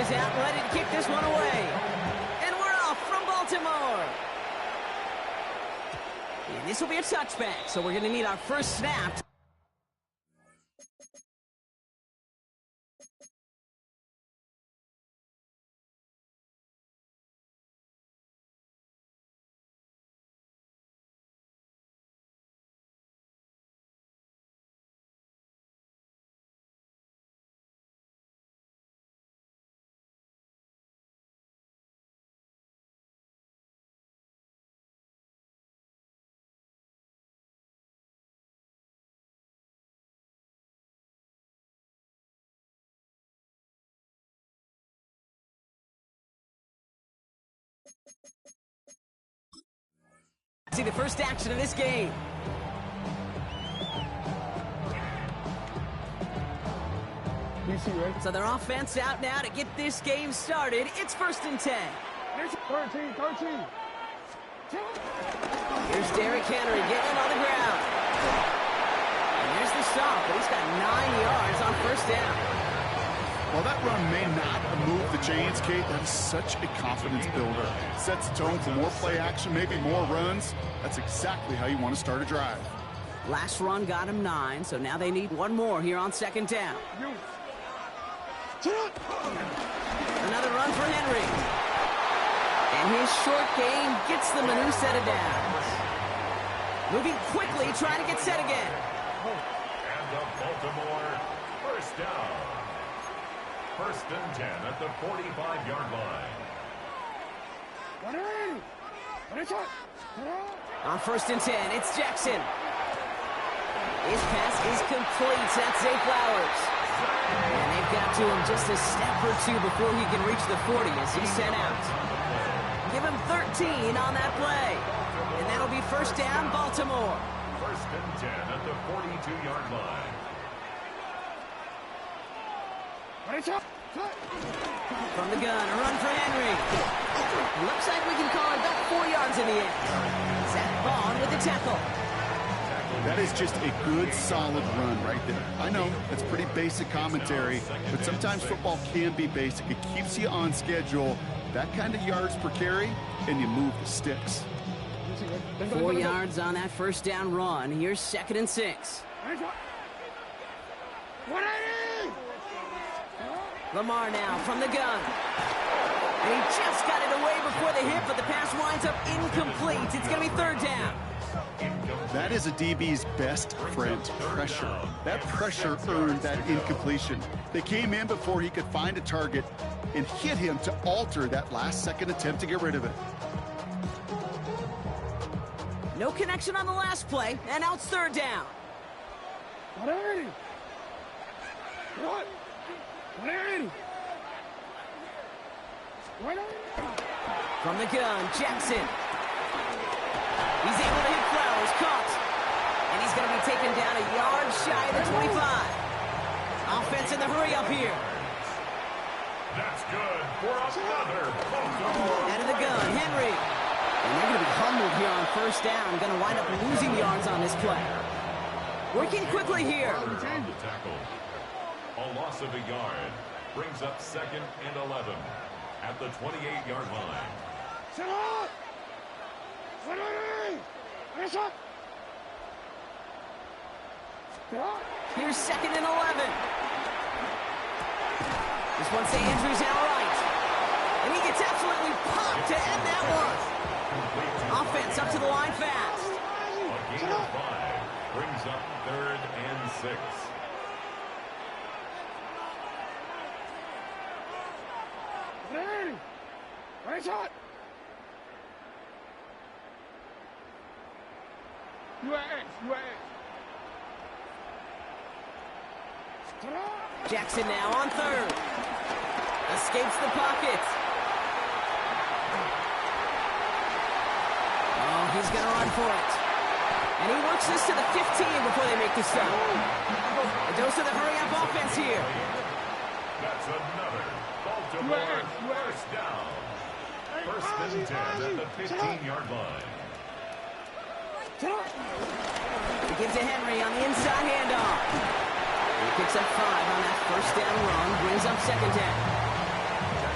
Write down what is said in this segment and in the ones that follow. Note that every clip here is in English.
is out, ready to kick this one away. And we're off from Baltimore. And this will be a touchback, so we're going to need our first snap. See the first action of this game. So their offense out now to get this game started. It's 1st and 10. 13. Here's Derrick Henry getting on the ground. And there's the stop, but he's got 9 yards on 1st down. Well, that run may not move the chains, Kate. That is such a confidence builder. Sets the tone for more play action, maybe more runs. That's exactly how you want to start a drive. Last run got him 9, so now they need one more here on 2nd down. Another run for Henry. And his short game gets them a new set of downs. Moving quickly, trying to get set again. And the Baltimore 1st down. 1st and 10 at the 45-yard line. On 1st and 10, it's Jackson. His pass is complete. That's Zay Flowers. And they've got to him just a step or two before he can reach the 40 as he's sent out. Give him 13 on that play. And that'll be 1st down, Baltimore. 1st and 10 at the 42-yard line. From the gun, a run for Henry. Looks like we can call it about 4 yards in the end. Zach Bond with the tackle. That is just a good, solid run right there. I know, that's pretty basic commentary, but sometimes football can be basic. It keeps you on schedule, that kind of yards per carry, and you move the sticks. 4 yards on that 1st down run. Here's 2nd and 6. Lamar now from the gun. And he just got it away before the hit, but the pass winds up incomplete. It's going to be 3rd down. That is a DB's best friend, pressure. That pressure earned that incompletion. They came in before he could find a target and hit him to alter that last-second attempt to get rid of it. No connection on the last play, and now it's 3rd down. From the gun, Jackson. He's able to hit Flowers, caught. And he's going to be taken down a yard shy of the 25. Offense in the hurry up here. That's good for another Baltimore. Out of the gun, Henry. And they're going to be humbled here on 1st down. Going to wind up losing yards on this play. Working quickly here. On the tackle. A loss of a yard brings up 2nd and 11 at the 28-yard line. Here's 2nd and 11. This one, St. Andrews out right. And he gets absolutely popped to end that one. Offense up to the line fast. A gain of 5 brings up 3rd and 6. Jackson now on 3rd. Escapes the pocket. Oh, he's going to run for it. And he works this to the 15 before they make the stop. A dose of the hurry-up offense here. That's another Baltimore 1st down. 1st and 10 at the 15-yard line. He gives to Henry on the inside handoff. He picks up 5 on that 1st down run, brings up 2nd down.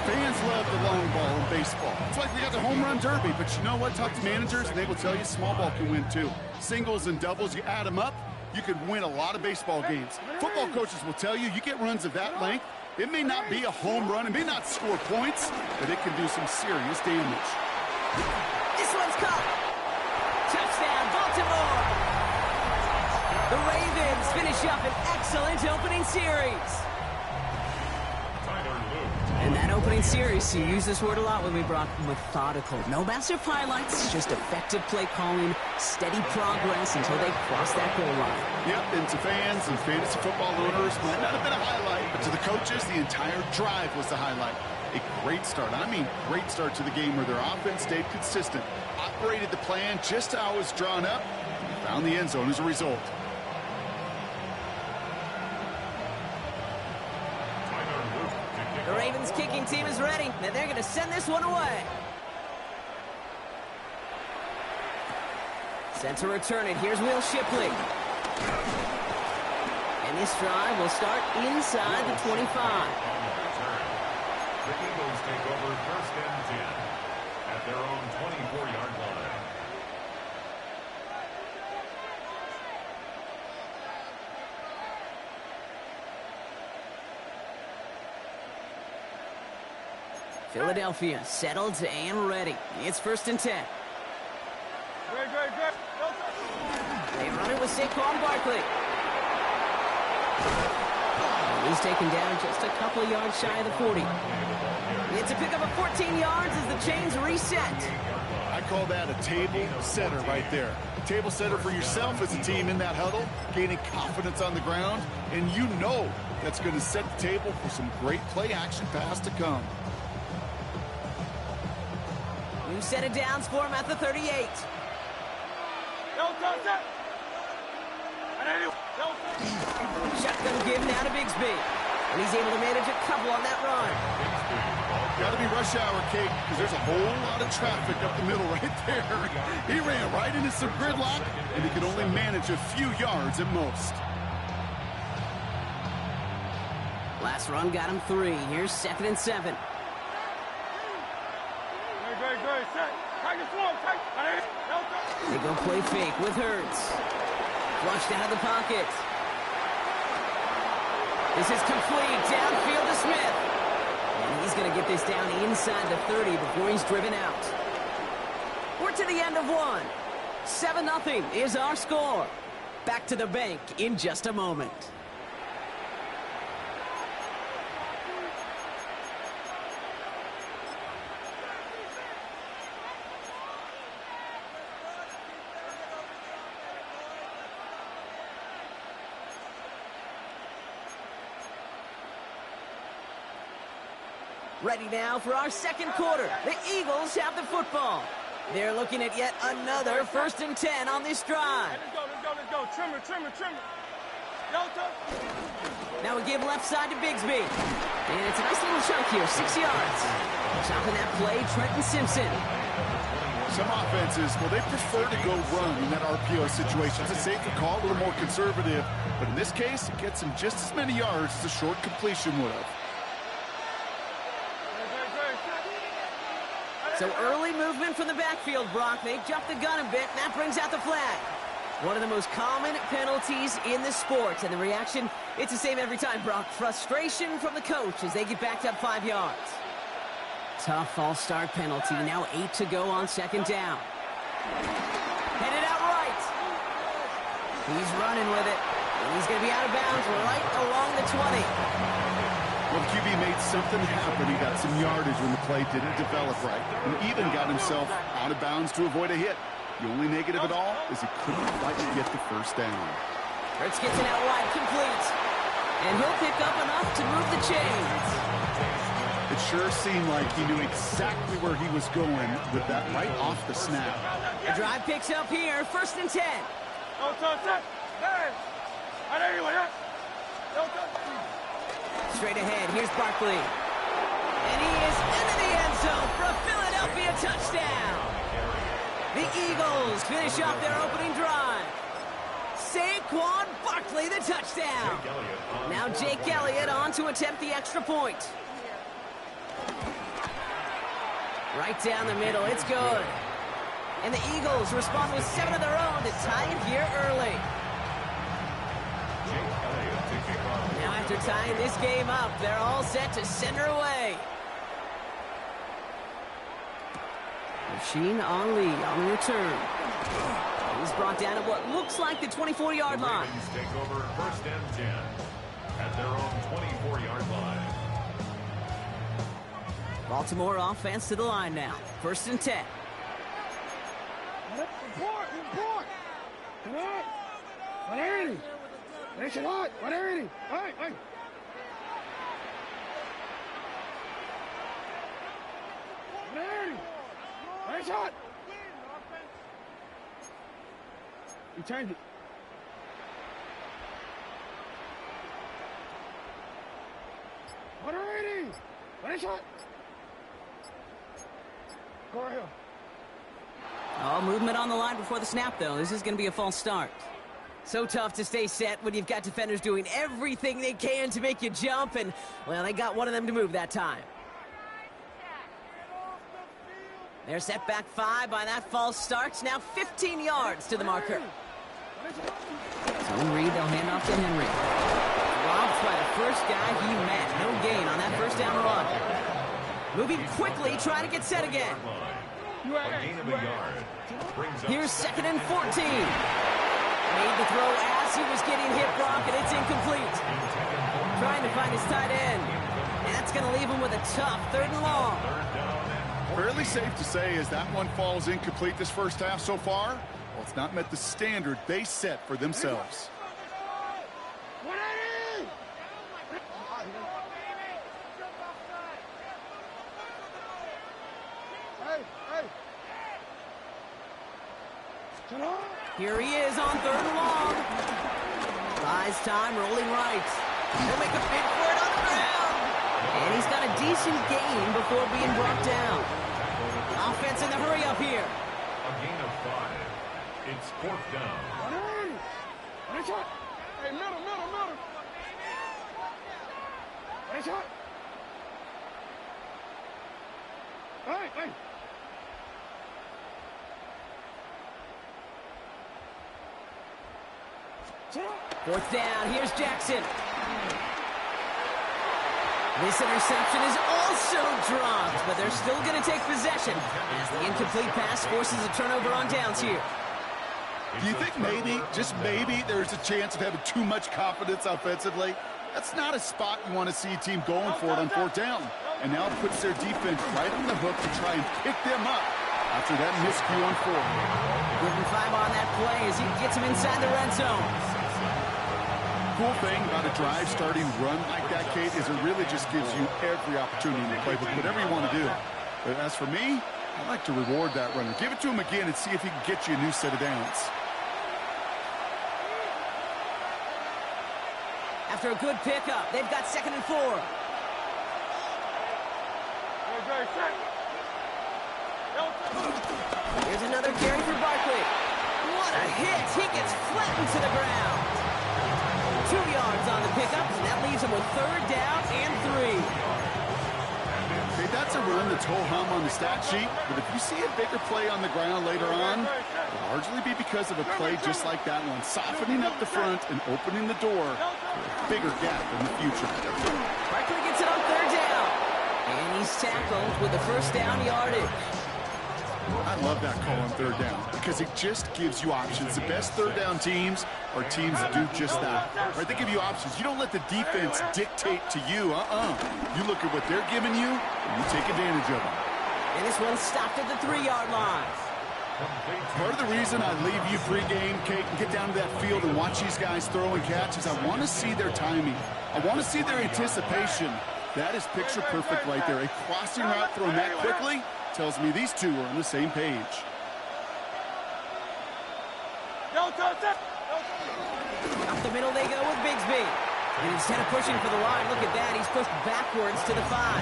Fans love the long ball in baseball. It's like we got the home run derby, but you know what? Talk to managers, and they will tell you small ball can win too. Singles and doubles, you add them up, you could win a lot of baseball games. Football coaches will tell you, you get runs of that length, it may not be a home run, it may not score points, but it can do some serious damage. This one's caught. Touchdown, Baltimore. The Ravens finish up an excellent opening series. And that opening series, you use this word a lot when we brought methodical. No massive highlights, just effective play calling, steady progress until they cross that goal line. Yep, and to fans and fantasy football owners, might not have been a highlight, but to the coaches, the entire drive was the highlight. A great start, I mean great start to the game where their offense stayed consistent, operated the plan just how it was drawn up, and found the end zone as a result. The Ravens kicking team is ready, and they're going to send this one away. Set to return it. Here's Will Shipley. And this drive will start inside the 25. The Eagles take over 1st and 10 at their own 24-yard line. Philadelphia settled and ready. It's 1st and 10. They run it with Saquon Barkley. He's taken down just a couple of yards shy of the 40. It's a pickup of 14 yards as the chains reset. I call that a table setter right there. A table setter for yourself as a team in that huddle, gaining confidence on the ground, and you know that's going to set the table for some great play-action pass to come. New set of downs for him at the 38. Shotgun give now to Bigsby. And he's able to manage a couple on that run. Got to be rush hour, Kate, because there's a whole lot of traffic up the middle right there. He ran right into some gridlock, and he could only manage a few yards at most. Last run got him 3. Here's 2nd and 7. They go play fake with Hurts. Flushed out of the pocket. This is complete. Downfield to Smith. And he's going to get this down inside the 30 before he's driven out. We're to the end of one. 7-0 is our score. Back to the bank in just a moment. Ready now for our second quarter. The Eagles have the football. They're looking at yet another 1st and 10 on this drive. Let's go. Trimmer. Now we give left side to Bigsby. And it's a nice little chunk here, 6 yards. Chopping that play, Trenton Simpson. Some offenses, well, they prefer to go run in that RPO situation. It's a safer call, a little more conservative. But in this case, it gets him just as many yards as a short completion would have. So early movement from the backfield, Brock. They jumped the gun a bit, and that brings out the flag. One of the most common penalties in the sport. And the reaction, it's the same every time, Brock. Frustration from the coach as they get backed up 5 yards. Tough false start penalty. Now 8 to go on 2nd down. Headed out right. He's running with it. And he's going to be out of bounds right along the 20. Well, the QB made something happen. He got some yardage when the play didn't develop right, and even got himself out of bounds to avoid a hit. The only negative at all is he couldn't quite get the 1st down. Hurts gets it out wide, complete. And he'll pick up enough to move the chains. It sure seemed like he knew exactly where he was going with that right off the snap. The drive picks up here, 1st and 10. Straight ahead, here's Barkley. And he is into the end zone for a Philadelphia touchdown. The Eagles finish off their opening drive. Saquon Barkley, the touchdown. Now Jake Elliott on to attempt the extra point. Right down the middle. It's good. And the Eagles respond with 7 of their own to tie it here early. Now after tying this game up, they're all set to send her away. Machine Ali on the return. He's brought down at what looks like the 24-yard line. The Ravens take over 1st and 10 at their own 24-yard line. Baltimore offense to the line now. 1st and 10. Report! Come on! 180! Finish it out! 180! Hey! 180! Finish it! You turned it. Finish it! Go ahead. Oh, movement on the line before the snap, though. This is going to be a false start. So tough to stay set when you've got defenders doing everything they can to make you jump, and, well, they got one of them to move that time. They're set back 5 by that false start. Now 15 yards to the marker. Zone read, they'll hand off to Henry. Robbed by the first guy he met. No gain on that first down run. Moving quickly, trying to get set again. A gain of a yard. Here's 2nd and 14. Made the throw as he was getting hit, Brock, and it's incomplete. Trying to find his tight end. And that's going to leave him with a tough 3rd and long. Fairly safe to say as that one falls incomplete this first half so far, well, it's not met the standard they set for themselves. Here he is on 3rd and long. Buys time, rolling right. He'll make a big for it on the ground. And he's got a decent gain before being brought down. Offense in the hurry up here. A gain of 5. It's 4th down. Hey, middle. Nice shot. Hey. 4th down, here's Jackson. This interception is also dropped, but they're still going to take possession as the incomplete pass forces a turnover on downs here. Do you think maybe, just maybe, there's a chance of having too much confidence offensively? That's not a spot you want to see a team going for it on 4th down. And now it puts their defense right on the hook to try and pick them up after that miscue on 4th. Give him 5 on that play as he gets him inside the red zone. Cool thing about a drive starting run like that, Kate, is it really just gives you every opportunity in the playbook, whatever you want to do. But as for me, I like to reward that runner. Give it to him again and see if he can get you a new set of downs. After a good pickup, they've got 2nd and 4. Here's another carry for Barkley. What a hit! He gets flattened to the ground. 2 yards on the pickup, and that leaves him with 3rd down and 3. Okay, that's a run that's ho-hum on the stat sheet, but if you see a bigger play on the ground later on, it'll largely be because of a play just like that one, softening up the front and opening the door for a bigger gap in the future. Barkley gets it on 3rd down, and he's tackled with the 1st down yardage. I love that call on 3rd down because it just gives you options. The best 3rd down teams are teams that do just that. Right? They give you options. You don't let the defense dictate to you. You look at what they're giving you, and you take advantage of them. And this one stopped at the 3-yard line. Part of the reason I leave you pregame, Kate, and get down to that field and watch these guys throw and catch is I want to see their timing. I want to see their anticipation. That is picture perfect right there. A crossing route thrown that quickly tells me these two are on the same page. Up the middle they go with Bigsby. And instead of pushing for the line, look at that, he's pushed backwards to the 5.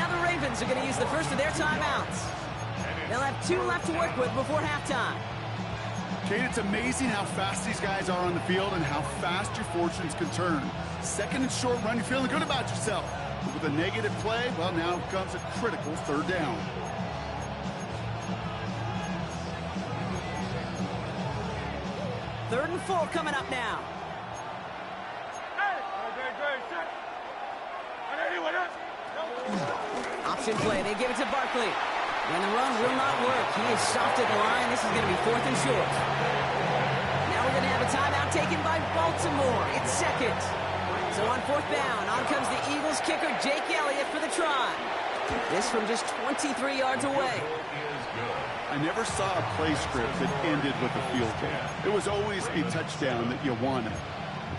Now the Ravens are going to use the first of their timeouts. They'll have 2 left to work with before halftime. Kate, it's amazing how fast these guys are on the field and how fast your fortunes can turn. 2nd and short run, you're feeling good about yourself. With a negative play, well, now comes a critical third down. Third and 4 coming up now. Option play. They give it to Barkley. And the run will not work. He is soft at the line. This is going to be 4th and short. Now we're going to have a timeout taken by Baltimore. It's second. So on 4th down, on comes the Eagles kicker, Jake Elliott, for the try. This from just 23 yards away. I never saw a play script that ended with a field goal. It was always a touchdown that you wanted.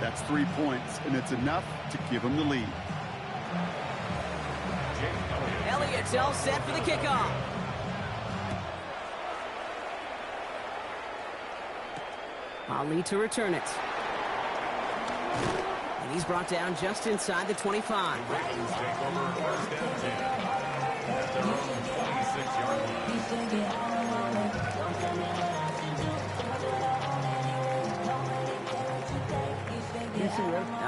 That's 3 points, and it's enough to give them the lead. Elliott's all set for the kickoff. Ali to return it. And he's brought down just inside the 25. Ravens take over 1st and 10 at their own 26-yard line.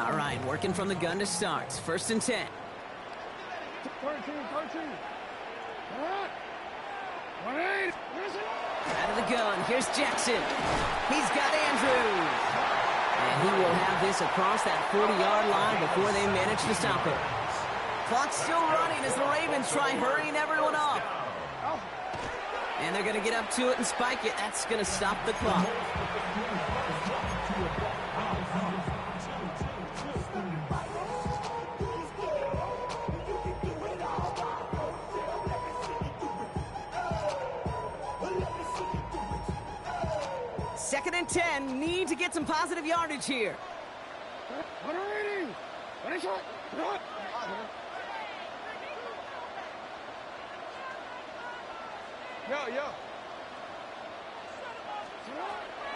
All right, working from the gun to start. 1st and 10. 13. Out of the gun, here's Jackson. He's got Andrews. And he will have this across that 40-yard line before they manage to stop it. Clock's still running as the Ravens try hurrying everyone up. And they're going to get up to it and spike it. That's going to stop the clock. Second and 10, need to get some positive yardage here.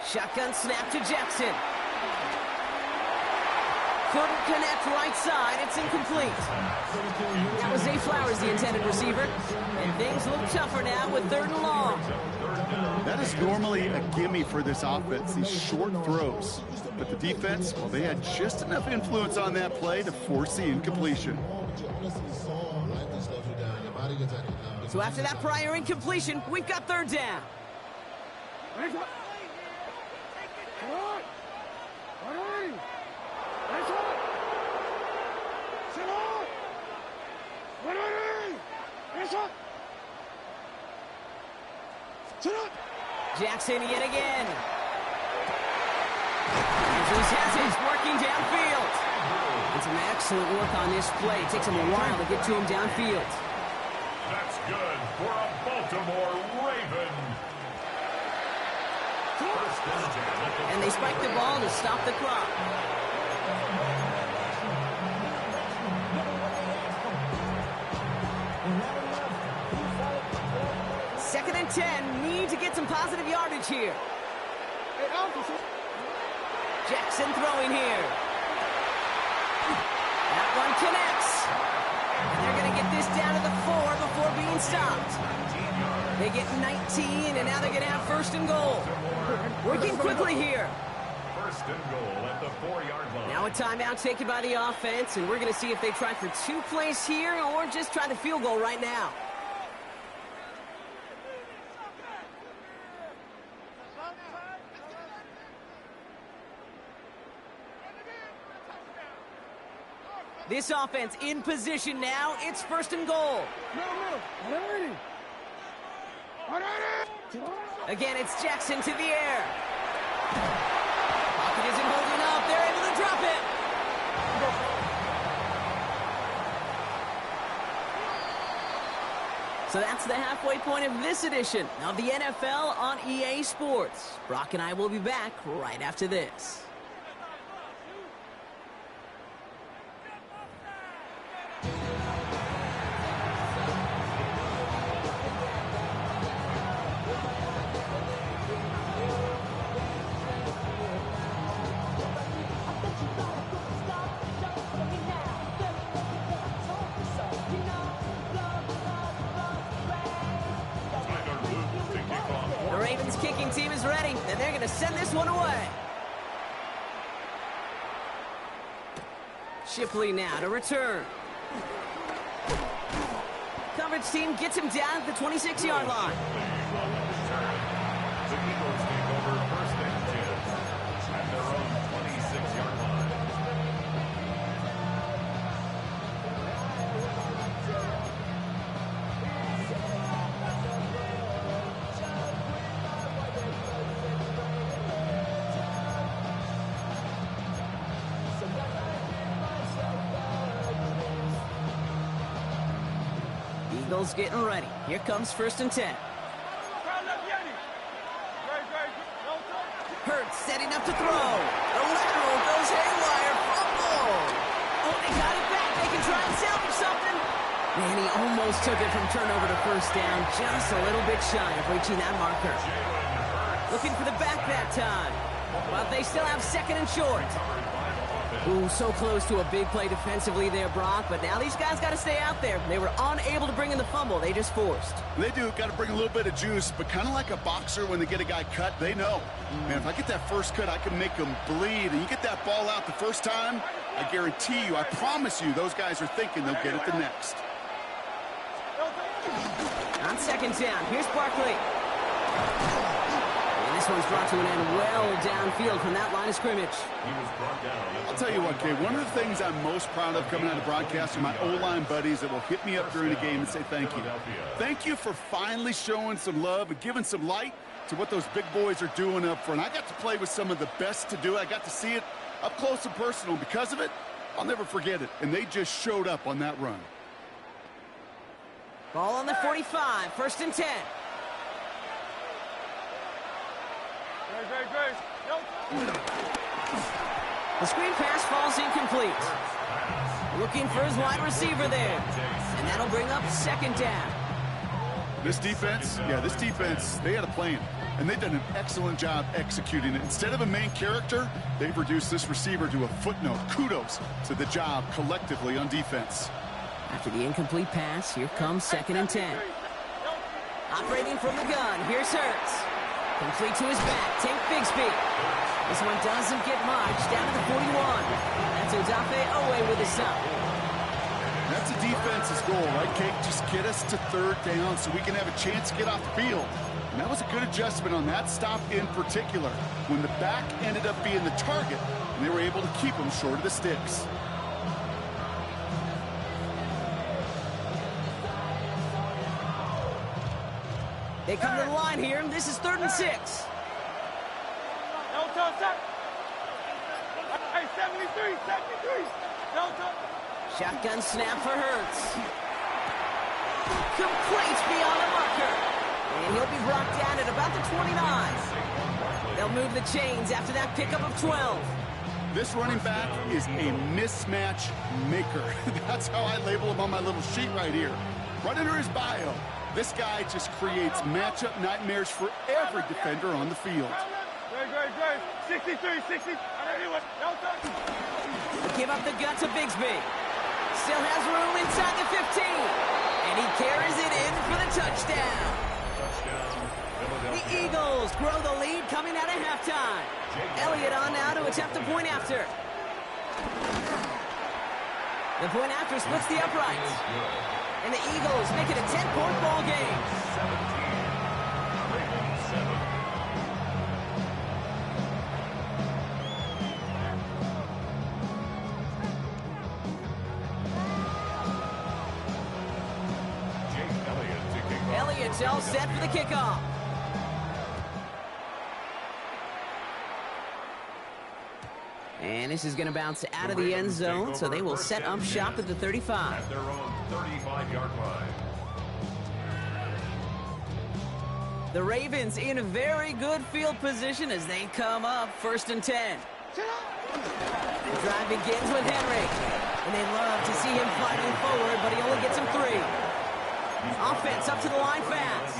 Shotgun snap to Jackson. Couldn't connect right side. It's incomplete. That was Zay Flowers, the intended receiver. And things look tougher now with 3rd and long. That is normally a gimme for this offense, these short throws. But the defense, well, they had just enough influence on that play to force the incompletion. So after that prior incompletion, we've got 3rd down. Jackson yet again. Andrews has it, working downfield. And some excellent work on this play. It takes him a while to get to him downfield. That's good for a Baltimore Raven. And they spike the ball to stop the clock. Second and 10, need to get some positive yardage here. Jackson throwing here. That one connects. And they're going to get this down to the 4 before being stopped. They get 19, and now they're going to have 1st and goal. Working quickly here. 1st and goal at the 4-yard line. Now a timeout taken by the offense, and we're going to see if they try for 2 plays here or just try the field goal right now. This offense in position now. It's 1st and goal. Again, it's Jackson to the air. Pocket isn't holding up. They're able to drop it. So that's the halfway point of this edition of the NFL on EA Sports. Brock and I will be back right after this. Kicking team is ready, and they're going to send this one away. Shipley now to return. Coverage team gets him down at the 26-yard line. The Eagles take over first and 10 at their own 26-yard line. Eagles getting ready. Here comes first and 10. Hurts setting up to throw. The lateral goes haywire. Fumble. Oh, they got it back. They can try and salvage something. Man, he almost took it from turnover to first down. Just a little bit shy of reaching that marker. Looking for the back that time. But they still have second and short. Ooh, so close to a big play defensively there, Brock. But now these guys got to stay out there. They were unable to bring in the fumble. They just forced. They do. Got to bring a little bit of juice. But kind of like a boxer when they get a guy cut, they know. Man, if I get that first cut, I can make them bleed. And you get that ball out the first time, I guarantee you, I promise you, those guys are thinking they'll get it the next. On second down, here's Barkley. This one's brought to an end well downfield from that line of scrimmage. I'll tell you what, Gabe, one of the things I'm most proud of coming out of broadcast are my O-line buddies that will hit me up during the game and say thank you. Thank you for finally showing some love and giving some light to what those big boys are doing up front. I got to play with some of the best to do it. I got to see it up close and personal. Because of it, I'll never forget it. And they just showed up on that run. Ball on the 45, first and 10. The screen pass falls incomplete. Looking for his wide receiver there. And that'll bring up second down. This defense, they had a plan. And they've done an excellent job executing it. Instead of a main character, they've reduced this receiver to a footnote. Kudos to the job collectively on defense. After the incomplete pass, here comes second and 10. Operating from the gun, here's Hurts. Complete to his back, Tank Bigsby. This one doesn't get much, down to the 41. That's Odafe Owe with a stop. That's a defense's goal, right, Kate? Just get us to third down so we can have a chance to get off the field. And that was a good adjustment on that stop in particular, when the back ended up being the target, and they were able to keep him short of the sticks. They come to the line here, and this is 3rd and 6. Hey, 73. Shotgun snap for Hurts. Complete beyond the marker. And he'll be brought down at about the 29. They'll move the chains after that pickup of 12. This running back is a mismatch maker. That's how I label him on my little sheet right here. Right under his bio. This guy just creates matchup nightmares for every defender on the field. Great. 63. Give up the gut to Bigsby. Still has room inside the 15. And he carries it in for the touchdown. The Eagles grow the lead coming out of halftime. Elliott on now to attempt the point after. The point after splits the uprights. And the Eagles make it a 10-point ball game. 17. Ravens 7. Elliott's all set for the kickoff. And this is going to bounce out of the end zone, so they will set up shop at the 35. At their own 35-yard line. The Ravens in a very good field position as they come up 1st and 10. The drive begins with Henry. And they love to see him fighting forward, but he only gets him 3. Offense up to the line fast.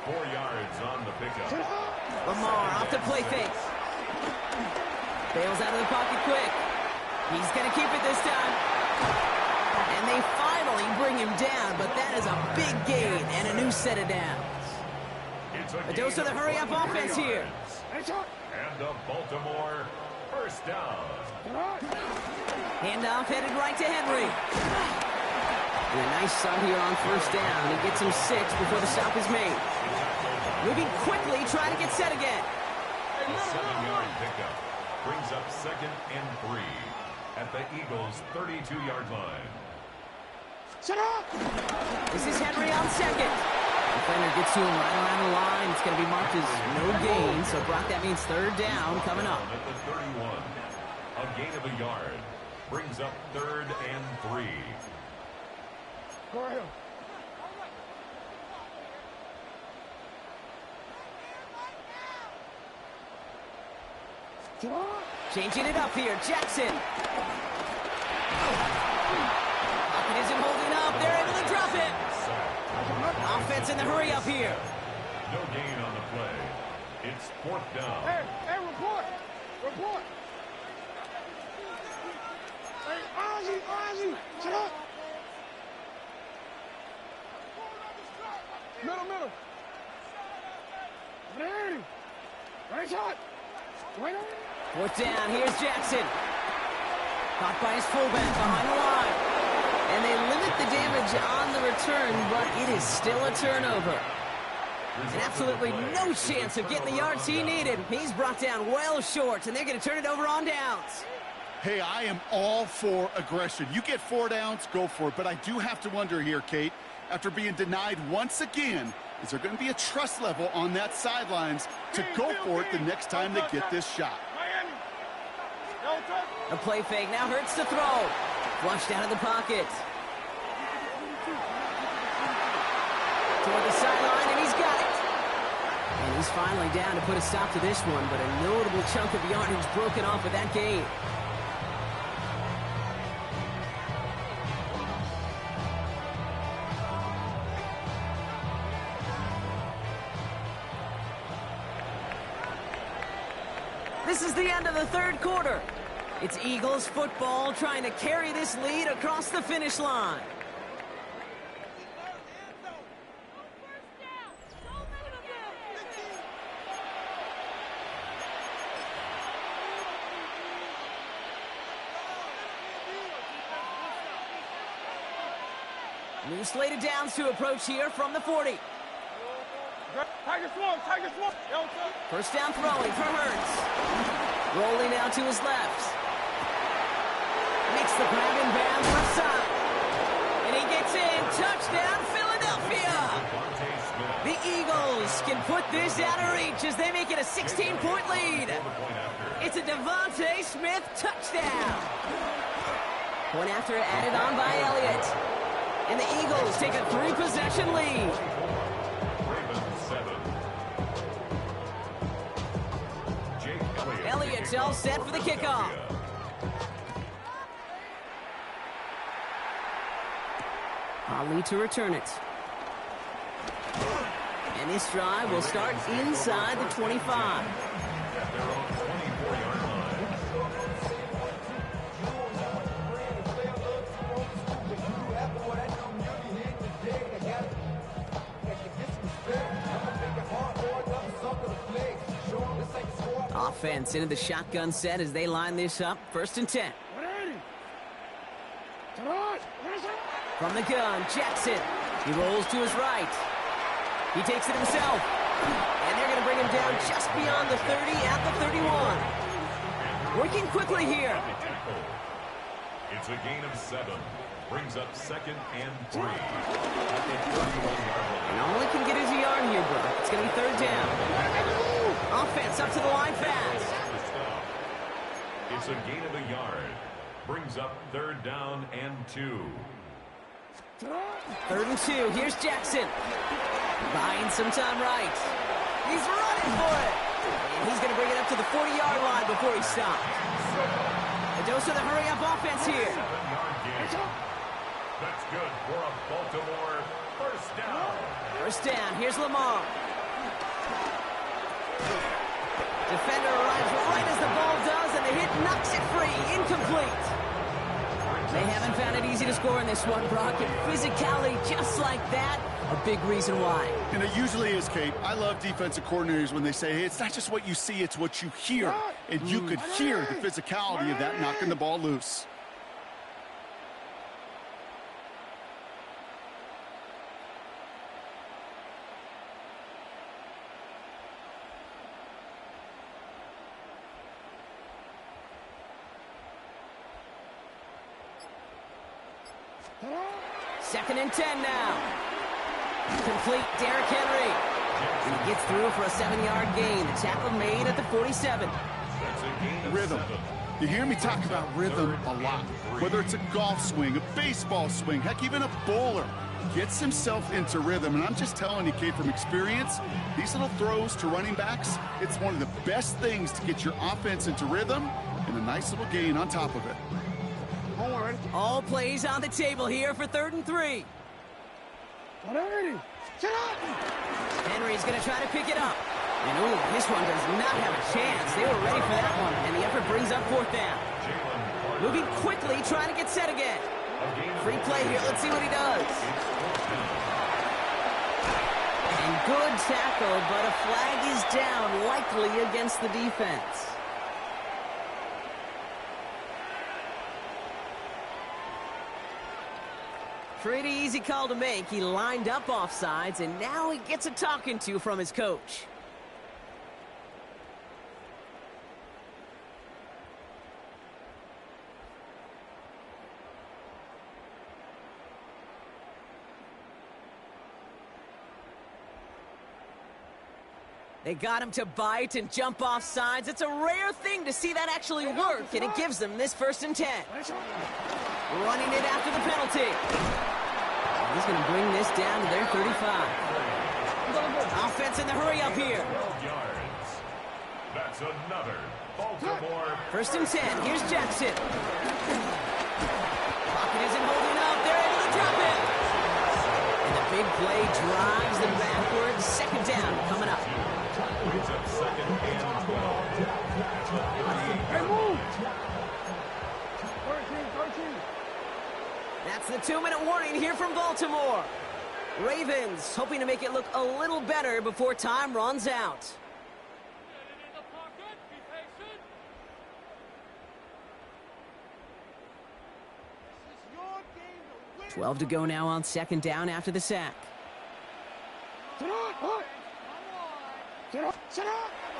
4 yards on the pickup. Lamar off the play fake. Bails out of the pocket quick. He's going to keep it this time. And they finally bring him down, but that is a big gain and a new set of downs. A dose of the hurry-up offense here. And the Baltimore First down. Handoff headed right to Henry. And a nice start here on first down. He gets him 6 before the stop is made. Moving quickly, trying to get set again. A 7-yard pickup brings up 2nd and 3 at the Eagles' 32-yard line. This is Henry on 2nd. Defender gets to him right around the line. It's going to be marked as no gain. So, Brock, that means 3rd down coming up. At the 31, a gain of a yard brings up 3rd and 3. Go ahead. Changing it up here, Jackson. Pocket isn't holding up. They're able to drop it. Offense in the hurry up here. No gain on the play. It's 4th down. Hey, report. Report. Hey, Ozzy, shut up. Middle. Right shot. Right on. 4th down, here's Jackson. Caught by his fullback behind the line. And they limit the damage on the return, but it is still a turnover. And absolutely no chance of getting the yards he needed. He's brought down well short, and they're going to turn it over on downs. Hey, I am all for aggression. You get 4 downs, go for it. But I do have to wonder here, Kate, after being denied once again, is there going to be a trust level on that sidelines to go for it the next time they get this shot? A play fake now hurts to throw. Flushed out of the pocket. Toward the sideline, and he's got it. And he's finally down to put a stop to this one, but a notable chunk of yardage broken off with that gain. This is the end of the 3rd quarter. It's Eagles football trying to carry this lead across the finish line. New slated downs to approach here from the 40. Tiger swamp. First down throwing for Hurts. Rolling now to his left. Makes the grab and bounds left side. And he gets in. Touchdown, Philadelphia. The Eagles can put this out of reach as they make it a 16-point lead. It's a Devontae Smith touchdown. Point after added on by Elliott. And the Eagles take a 3-possession lead. Elliott's all set for the kickoff. Ali to return it. And this drive will start inside the 25. Offense into the shotgun set as they line this up. 1st and 10. From the gun, Jackson. He rolls to his right. He takes it himself. And they're going to bring him down just beyond the 30 at the 31. Working quickly here. It's a gain of 7. Brings up 2nd and 3. At the 31-yard line. And all he can get is a yard here, bro. It's going to be 3rd down. Offense up to the line fast. It's a gain of a yard. Brings up 3rd down and 2. 3rd and 2. Here's Jackson. Buying some time right. He's running for it. And he's going to bring it up to the 40-yard line before he stops. A dose of the hurry-up offense here. 7-yard gain. That's good for a Baltimore 1st down. 1st down. Here's Lamar. Defender arrives right as the ball does, and the hit knocks it free. Incomplete. Brings They haven't found it easy to score in this one, Brock, and physicality just like that, a big reason why. And it usually is, Kate. I love defensive coordinators when they say, hey, it's not just what you see, it's what you hear. And you could hear the physicality of that knocking the ball loose. Second and 10 now. Complete Derrick Henry. And he gets through for a 7-yard gain. The tackle made at the 47. Rhythm. You hear me talk about rhythm a lot. Whether it's a golf swing, a baseball swing, heck, even a bowler gets himself into rhythm. And I'm just telling you, Kate, from experience, these little throws to running backs, it's one of the best things to get your offense into rhythm and a nice little gain on top of it. All plays on the table here for 3rd and 3. Henry's going to try to pick it up. And ooh, this one does not have a chance. They were ready for that one, and the effort brings up 4th down. Moving quickly, trying to get set again. Free play here. Let's see what he does. And good tackle, but a flag is down, likely against the defense. Pretty easy call to make. He lined up offsides, and now he gets a talking to from his coach. They got him to bite and jump off sides. It's a rare thing to see that actually work, and it gives them this 1st and 10. Running it after the penalty. He's going to bring this down to their 35. Offense in the hurry up here. 12 yards. That's another Baltimore. 1st and 10. Here's Jackson. Pocket isn't holding up. They're able to drop it. And the big play drives them backwards. 2nd down coming up. Brings up 2nd and 12. Hey, move! 13. That's the 2-minute warning here from Baltimore. Ravens hoping to make it look a little better before time runs out. 12 to go now on 2nd down after the sack.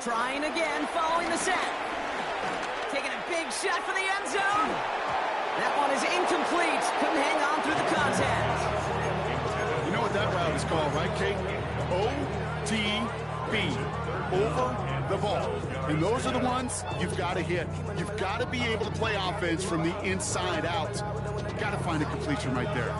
Trying again following the sack. Taking a big shot for the end zone. That one is incomplete. Couldn't hang on through the contact. You know what that route is called, right, Kate? OTB. Over the ball. And those are the ones you've got to hit. You've got to be able to play offense from the inside out. You've got to find a completion right there.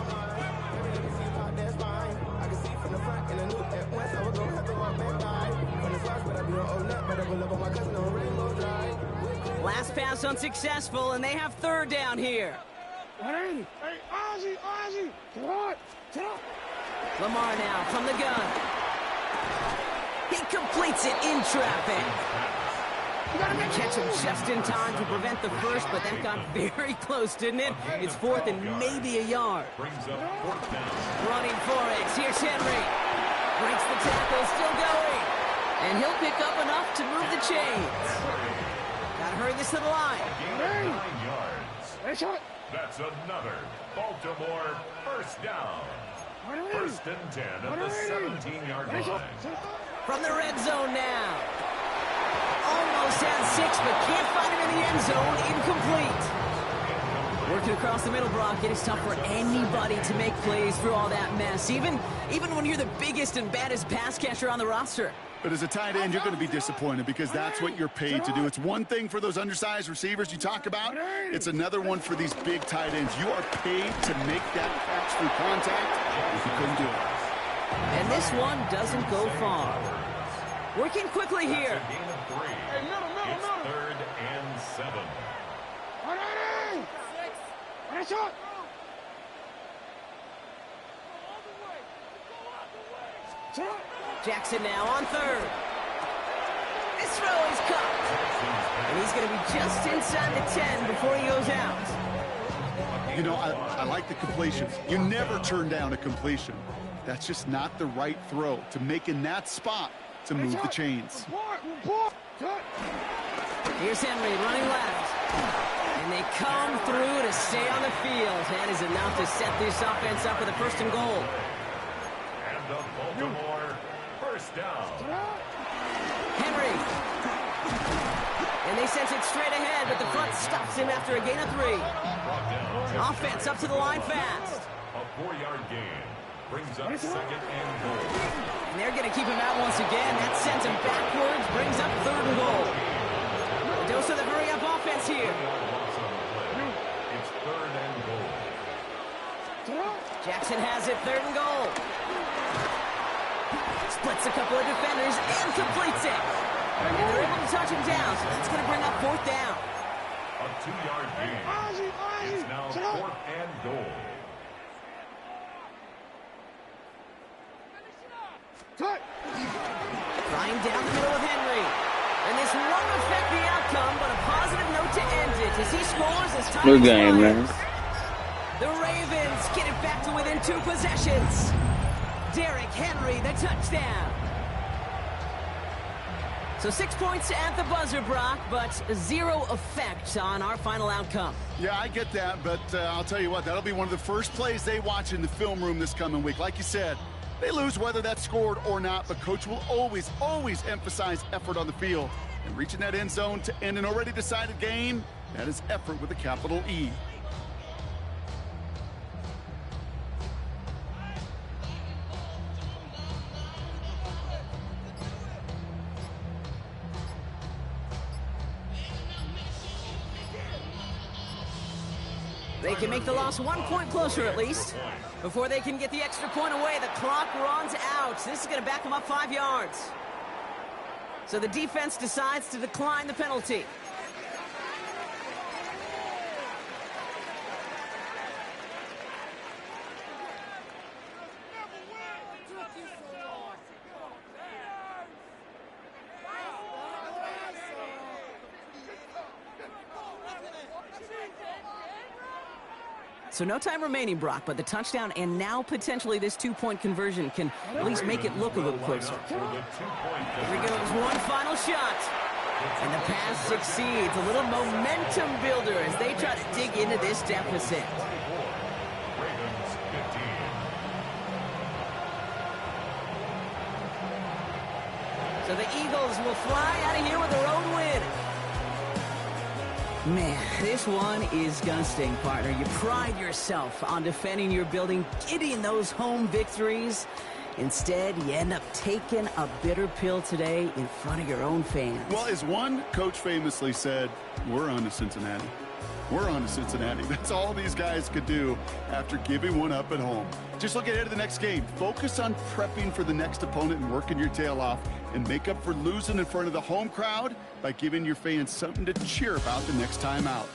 Last pass unsuccessful, and they have 3rd down here. Hey, Ozzie! Come on! Lamar now from the gun. He completes it in traffic. Catch him just in time to prevent the first, but that got very close, didn't it? It's 4th and maybe a yard. Brings up 4th down. Running for it. Here's Henry. Breaks the tackle, still going. And he'll pick up enough to move the chains. Gotta hurry this to the line. Gain of 9 yards. That's another Baltimore 1st down. 1st and 10 at the 17-yard line. From the red zone now. Almost has 6, but can't find him in the end zone. Incomplete. Working across the middle, Brock, it is tough for anybody to make plays through all that mess, even when you're the biggest and baddest pass catcher on the roster. But as a tight end, you're going to be disappointed because that's what you're paid to do. It's one thing for those undersized receivers you talk about. It's another one for these big tight ends. You are paid to make that catch through contact if you couldn't do it. And this one doesn't go far. Working quickly here. Gain of 3. It's 3rd and 7. Jackson now on 3rd. This throw is caught. And he's going to be just inside the 10 before he goes out. You know, I like the completions. You never turn down a completion. That's just not the right throw to make in that spot to move the chains. Here's Henry running left. And they come through to stay on the field. That is enough to set this offense up with a 1st and goal. And the Baltimore first down. Henry. And they sent it straight ahead, but the front stops him after a gain of 3. Offense up to the line fast. A 4-yard gain brings up 2nd and goal. And they're going to keep him out once again. That sends him backwards, brings up 3rd and goal. Dose of the hurry-up offense here. It's 3rd and goal. Jackson has it, 3rd and goal. Splits a couple of defenders and completes it. And they're able to touch him down, so that's going to bring up 4th down. A 2-yard gain. It's now 4th and goal. Flying down the middle of Henry. And this won't affect the outcome, but a positive note to end it as he scores as time Good game, man. The Ravens get it back to within 2 possessions. Derrick Henry, the touchdown. So 6 points at the buzzer, Brock, but 0 effect on our final outcome. Yeah, I get that, but I'll tell you what, that'll be one of the first plays they watch in the film room this coming week. Like you said, they lose whether that's scored or not, but Coach will always, always emphasize effort on the field. And reaching that end zone to end an already decided game, that is effort with a capital E. They can make the loss 1 point closer at least. Before they can get the extra point away, the clock runs out. This is going to back them up 5 yards. So the defense decides to decline the penalty. So no time remaining, Brock, but the touchdown and now potentially this 2-point conversion can at least make it look a little closer. Here goes one final shot. And the pass succeeds. A little momentum builder as they try to dig into this deficit. So the Eagles will fly out of here with their own win. Man, this one is gonna sting, partner. You pride yourself on defending your building, getting those home victories. Instead, you end up taking a bitter pill today in front of your own fans. Well, as one coach famously said, we're on to Cincinnati. We're on to Cincinnati. That's all these guys could do after giving one up at home. Just look ahead to the next game. Focus on prepping for the next opponent and working your tail off, and make up for losing in front of the home crowd by giving your fans something to cheer about the next time out.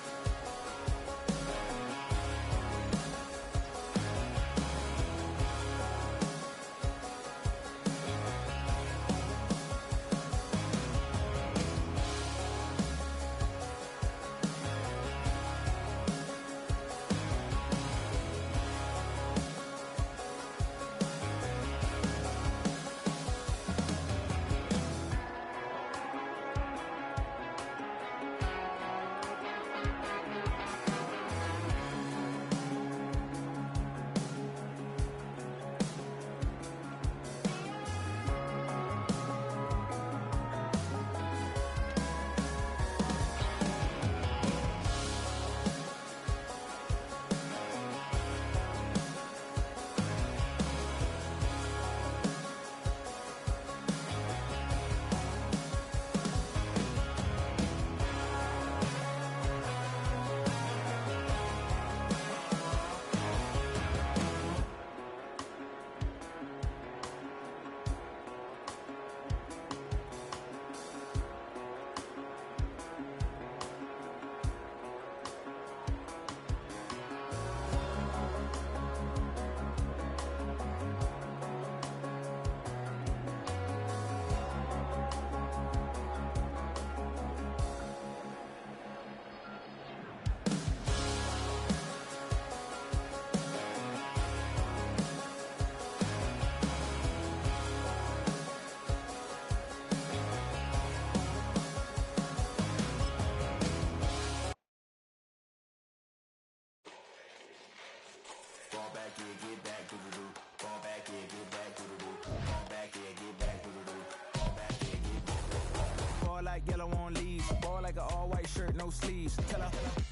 Ball like yellow on leaves, ball like an all-white shirt, no sleeves. Tell her,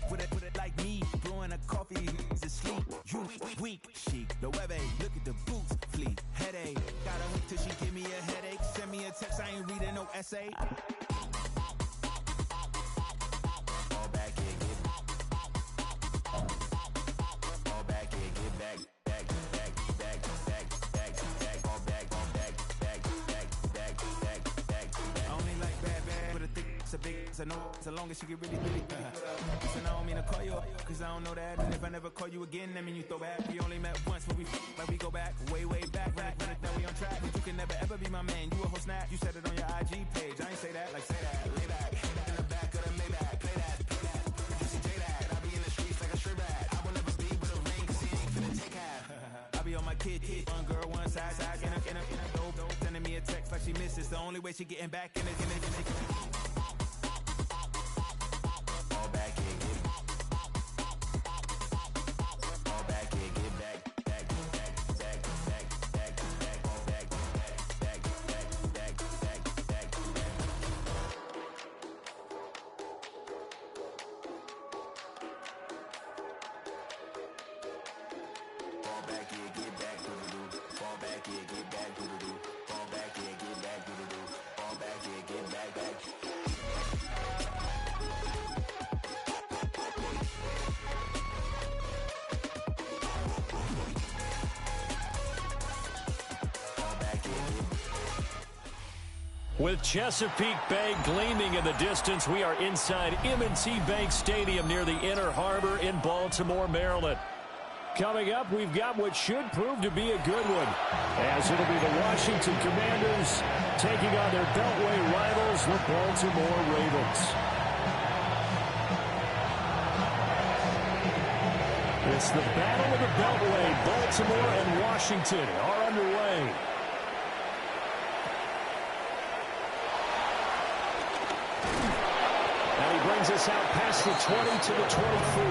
put it like me, blowing a coffee, he's asleep. You weak, chic, the web look at the boots, fleet, headache. Gotta wait till she give me a headache, send me a text, I ain't reading no essay. Ball back here, get ball back here, get back. It's a big, I know, so long as she get really Listen, I don't mean to call you up, cause I don't know that. And if I never call you again, that mean you throw back. We only met once when we go back, way back. Run it, now we on track. But you can never ever be my man. You a whole snap, you said it on your IG page. I ain't say that, like say that, lay back. In the back of the Maybach, play that. You see J that, I be in the streets like a straight rat. I will never speak with a ring, cause he ain't finna take half. I be on my kid, one girl, one side, in a dope, sending me a text like she misses. The only way she getting back in it. With Chesapeake Bay gleaming in the distance, we are inside M&T Bank Stadium near the Inner Harbor in Baltimore, Maryland. Coming up, we've got what should prove to be a good one, as it'll be the Washington Commanders taking on their Beltway rivals, the Baltimore Ravens. It's the Battle of the Beltway. Baltimore and Washington are underway. Brings us out past the 20 to the 24.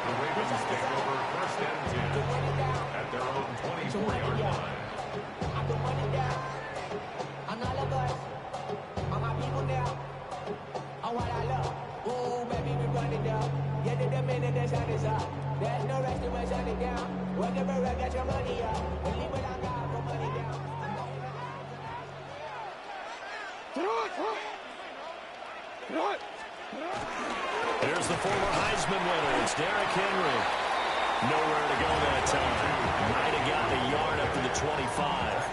The Ravens take over first and 10 at their own 24-yard line. I'm not a bus. All my people now. I want I love. Ooh, baby, we run it down. Get to the minute the sun is up. There's no rest till we're shutting down. Whatever I got your money up. Believe what I got, put money down. There's the former Heisman winner. It's Derrick Henry. Nowhere to go that time. Might have gotten a yard up to the 25.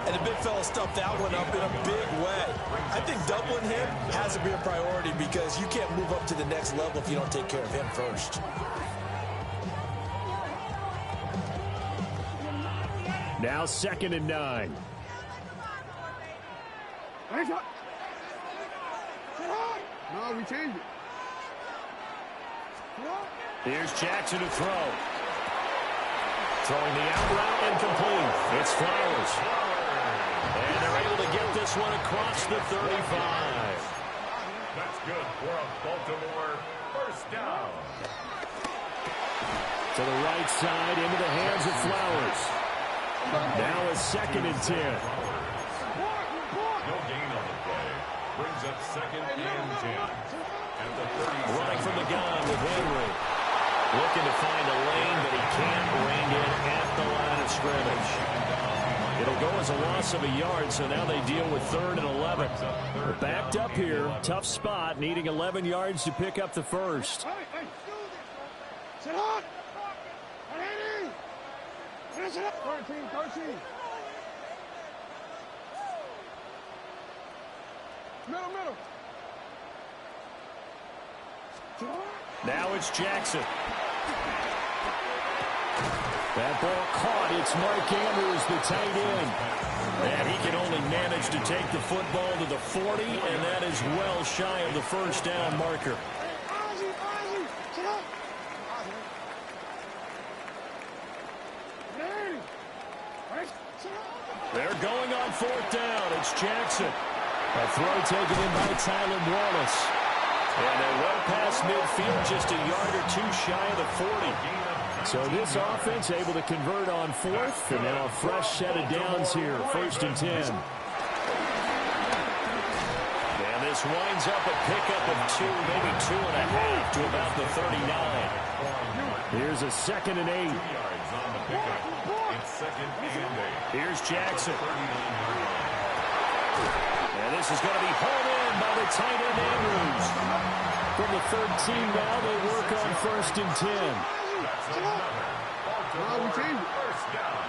And the big fella stuffed that one up in a big way. I think doubling him has to be a priority because you can't move up to the next level if you don't take care of him first. Now 2nd and 9. No, we changed it. Here's Jackson to throw. Throwing the out route incomplete. It's Flowers. And they're able to get this one across the 35. That's good for a Baltimore first down. To the right side, into the hands of Flowers. Now a 2nd and 10. No gain on the play. Brings up 2nd and 10. At the 30. Running from the gun with Henry. Looking to find a lane, but he can't rein in at the line of scrimmage. It'll go as a loss of a yard, so now they deal with 3rd and 11. We're backed up here. Tough spot, needing 11 yards to pick up the first. Sit on! 13. Middle. Now it's Jackson. That ball caught. It's Mark Andrews, the tight end. And he can only manage to take the football to the 40, and that is well shy of the first down marker. They're going on 4th down. It's Jackson. A throw taken in by Tylan Wallace. And they're well past midfield, just a yard or two shy of the 40. So this offense able to convert on fourth, and now a fresh set of downs here, 1st and 10. And this winds up a pickup of 2, maybe 2.5 to about the 39. Here's a 2nd and 8. Here's Jackson. And this is going to be hauled in by the tight end Andrews. From the 13 now, they work on 1st and 10. We changed it. First down.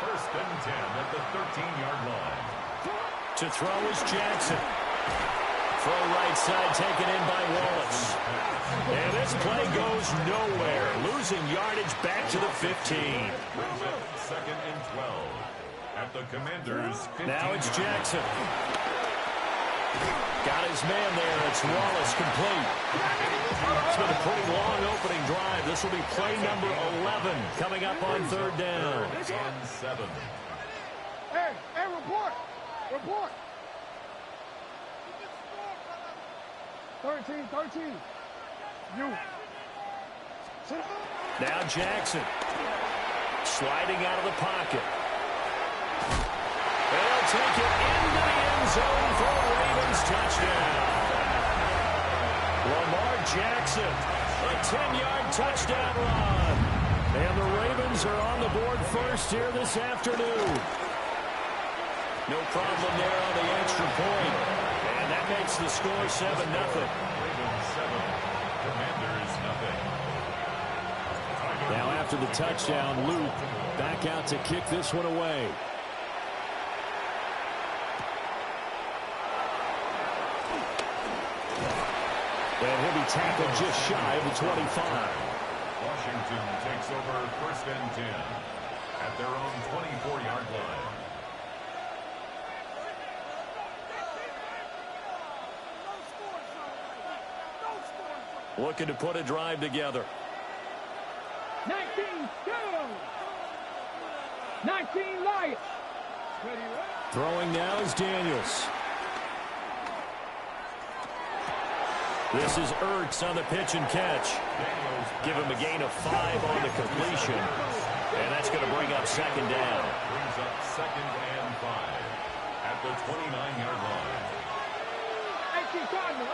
1st and 10 at the 13-yard line. To throw is Jackson. Throw right side taken in by Wallace. And this play goes nowhere. Losing yardage back to the 15. 2nd and 12 at the Commanders' 15. Now it's Jackson. Got his man there. It's Wallace complete. It's been a pretty long opening drive. This will be play number 11 coming up on 3rd down. 3rd and 7. Hey, report. Report. 13. You. Now Jackson. Sliding out of the pocket. They'll take it into the end zone for a Ravens touchdown. Lamar Jackson, a 10-yard touchdown run. And the Ravens are on the board first here this afternoon. No problem there on the extra point. And that makes the score 7-0. Ravens 7, Commanders 0. Now after the touchdown, Luke back out to kick this one away. And he'll be tackled just shy of the 25. Washington takes over 1st and 10 at their own 24-yard line. Looking to put a drive together. 19, go! 19, light. Throwing now is Daniels. This is Ertz on the pitch and catch. Give him a gain of 5 on the completion. And that's going to bring up 2nd down. Brings up 2nd and 5 at the 29-yard line. 18 Cardinal.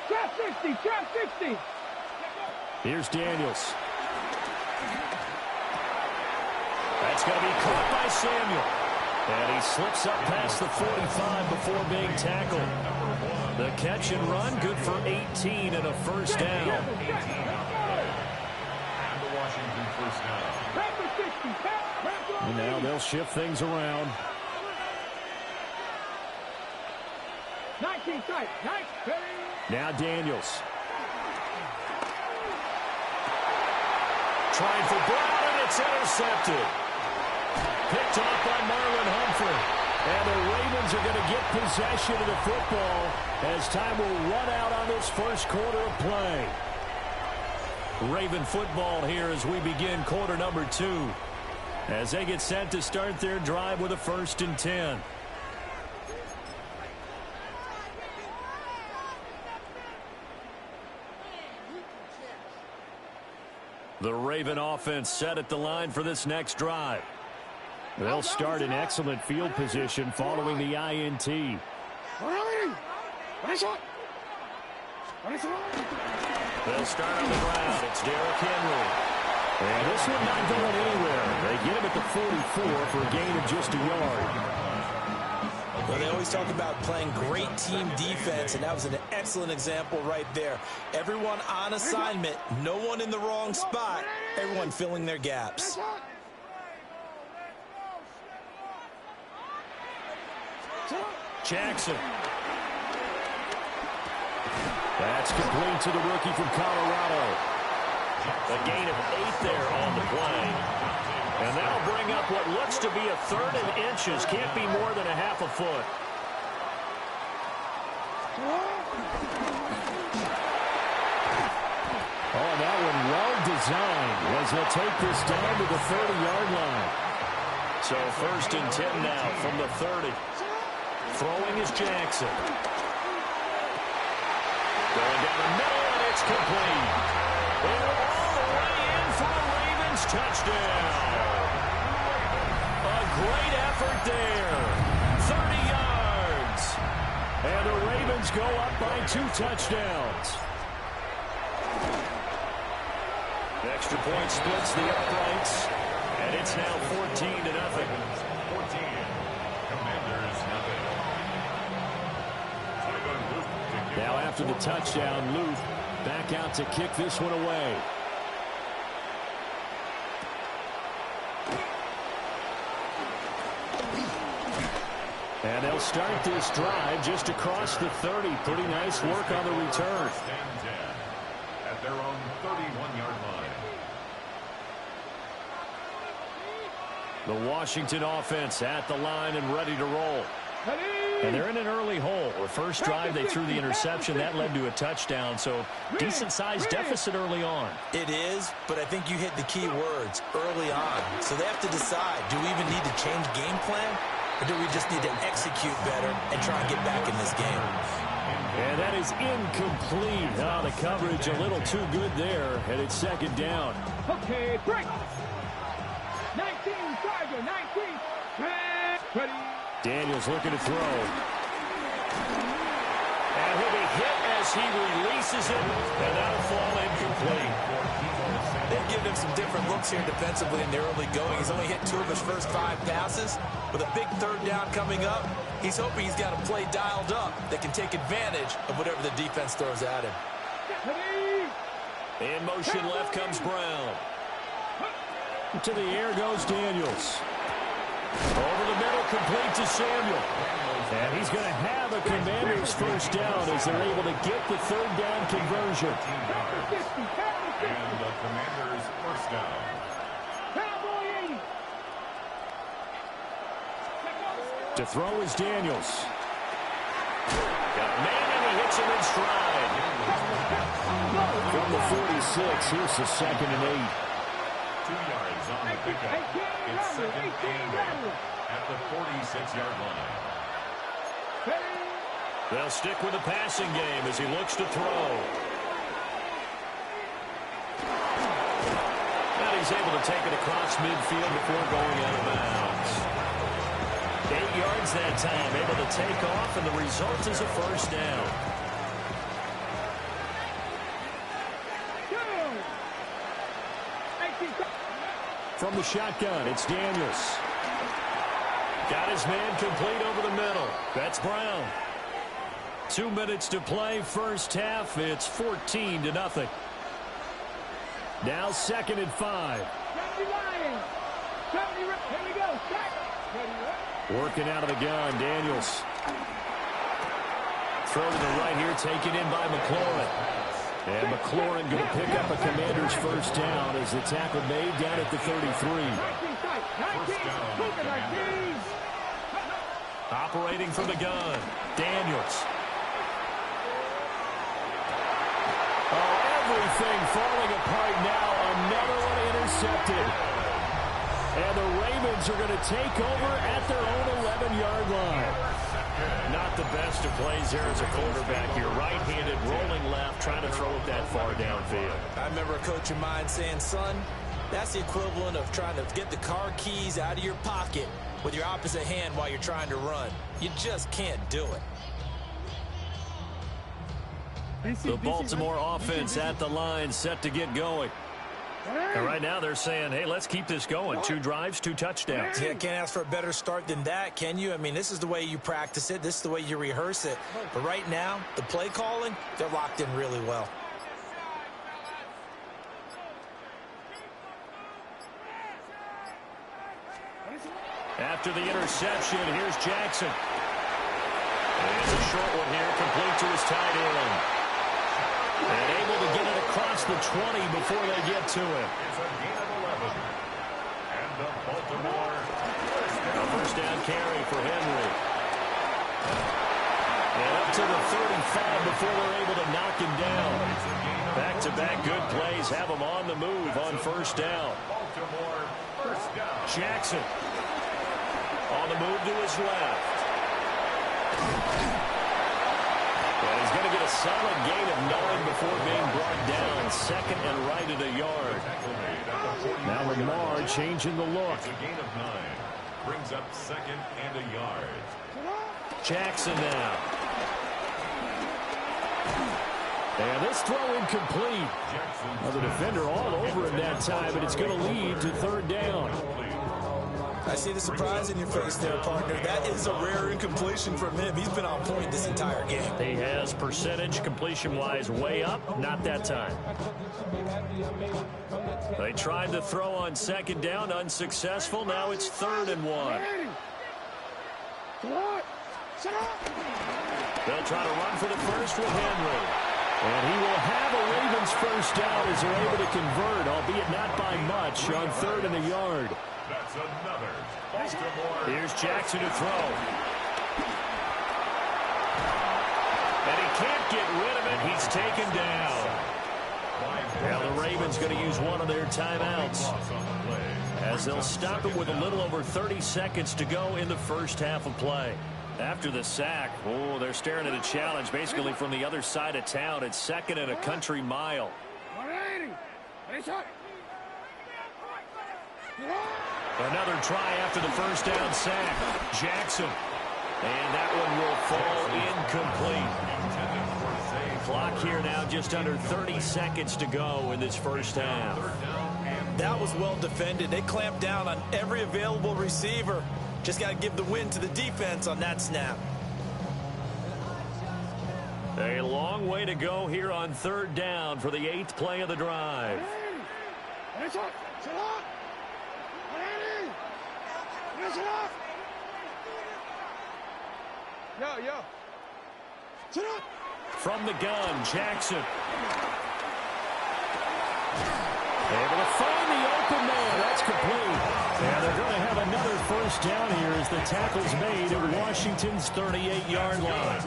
Trap 60. Here's Daniels. That's going to be caught by Samuel. And he slips up past the 45 before being tackled. The catch and run, good for 18 and a 1st down. 18 and the Washington 1st down. And now they'll shift things around. 19 tight. Now Daniels. Trying for Brown, and it's intercepted. Picked off by Marlon Humphrey. And the Ravens are going to get possession of the football as time will run out on this first quarter of play. Raven football here as we begin quarter number 2. As they get set to start their drive with a 1st and 10. The Raven offense set at the line for this next drive. They'll start in excellent field position following the INT. They'll start on the ground. It's Derrick Henry. And this one not going anywhere. They get him at the 44 for a gain of just a yard. Well, they always talk about playing great team defense, and that was an excellent example right there. Everyone on assignment, no one in the wrong spot, everyone filling their gaps. Jackson. That's complete to the rookie from Colorado. A gain of 8 there on the play. And that'll bring up what looks to be a 3rd and inches. Can't be more than a half a foot. Oh, that one well designed as they'll take this down to the 30-yard line. So 1st and 10 now from the 30. Throwing is Jackson. Going down the middle, and It's complete. And all the way in for a Ravens touchdown. A great effort there. 30 yards. And the Ravens go up by 2 touchdowns. Extra point splits the uprights. And it's now 14-0. 14. Commanders nothing. Now after the touchdown, Luke back out to kick this one away. And they'll start this drive just across the 30. Pretty nice work on the return. At their own 31-yard line. The Washington offense at the line and ready to roll. And they're in an early hole. The first drive, they threw the interception. That led to a touchdown, so decent-sized deficit early on. It is, but I think you hit the key words, early on. So they have to decide, do we even need to change game plan, or do we just need to execute better and try and get back in this game? And that is incomplete. Oh, the coverage a little too good there, and it's second down. Okay, break. 19, Tiger, 19. Ready. Daniels looking to throw. And he'll be hit as he releases it, and that'll fall incomplete. They've given him some different looks here defensively in the early going. He's only hit 2 of his first 5 passes. With a big third down coming up, he's hoping he's got a play dialed up that can take advantage of whatever the defense throws at him. In motion left comes Brown. To the air goes Daniels. Over the middle, complete to Samuel. And he's going to have a Commanders first down as they're able to get the third down conversion. And the Commanders first down. To throw is Daniels. Got a man and he hits him in stride. From the 46, here's the 2nd and 8. 2 yards on the pickup. It's 2nd and 8 at the 46-yard line. They'll stick with the passing game as he looks to throw. And he's able to take it across midfield before going out of bounds. 8 yards that time, able to take off, and the result is a first down. From the shotgun, it's Daniels. Got his man complete over the middle. That's Brown. 2 minutes to play, first half. It's 14-0. Now 2nd and 5. Working out of the gun, Daniels. Throw to the right here, taken in by McLaurin. And McLaurin going to pick up a Commander's first down as the tackle made down at the 33. Operating from the gun, Daniels. Oh, everything falling apart now. Another one intercepted. And the Ravens are going to take over at their own 11-yard line. Not the best of plays there as a quarterback. You're right-handed, rolling left, trying to throw it that far downfield. I remember a coach of mine saying, son, that's the equivalent of trying to get the car keys out of your pocket with your opposite hand while you're trying to run. You just can't do it. The Baltimore offense at the line, set to get going. And right now they're saying, hey, let's keep this going. 2 drives, 2 touchdowns. Yeah, can't ask for a better start than that, can you? I mean, this is the way you practice it. This is the way you rehearse it. But right now, the play calling, they're locked in really well. After the interception, here's Jackson. And a short one here, complete to his tight end. And able to get it across the 20 before they get to him. It's a gain of 11. And the Baltimore first down carry for Henry. And up to the 35 before they're able to knock him down. Back-to-back good plays have him on the move on first down. Baltimore first down. Jackson on the move to his left. And he's going to get a solid gain of 9 before being brought down. Second and right at a yard. Now Lamar changing the look. It's a gain of 9. Brings up second and a yard. Jackson now. And this throw incomplete. Well, the defender all over him that time, but it's going to lead to third down. I see the surprise in your face there, partner. That is a rare incompletion from him. He's been on point this entire game. He has percentage completion-wise way up. Not that time. They tried to throw on second down. Unsuccessful. Now it's 3rd and 1. They'll try to run for the first with Henry. And he will have a Ravens first down as they're able to convert, albeit not by much, on 3rd and a yard. That's another Baltimore. Here's Jackson to throw. And he can't get rid of it. He's taken down. Now the Ravens going to use one of their timeouts, as they'll stop it with a little over 30 seconds to go in the first half of play. After the sack, oh, they're staring at a challenge basically from the other side of town. It's 2nd and a country mile. Another try after the first down sack. Jackson. And that one will fall incomplete. Clock here now just under 30 seconds to go in this first half. That was well defended. They clamped down on every available receiver. Just got to give the win to the defense on that snap. A long way to go here on 3rd down for the 8th play of the drive. From the gun, Jackson. Able to find the open man. That's complete. And they're going to have another first down here as the tackle's made at Washington's 38-yard line.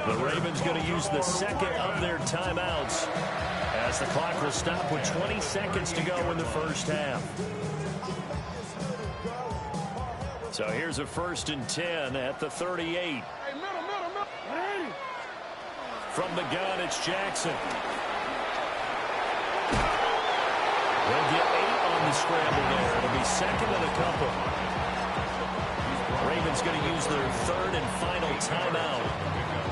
The Ravens going to use the 2nd of their timeouts as the clock will stop with 20 seconds to go in the first half. So here's a 1st and 10 at the 38. From the gun, it's Jackson. They'll get 8 on the scramble there. It'll be 2nd and a couple. Ravens going to use their 3rd and final timeout.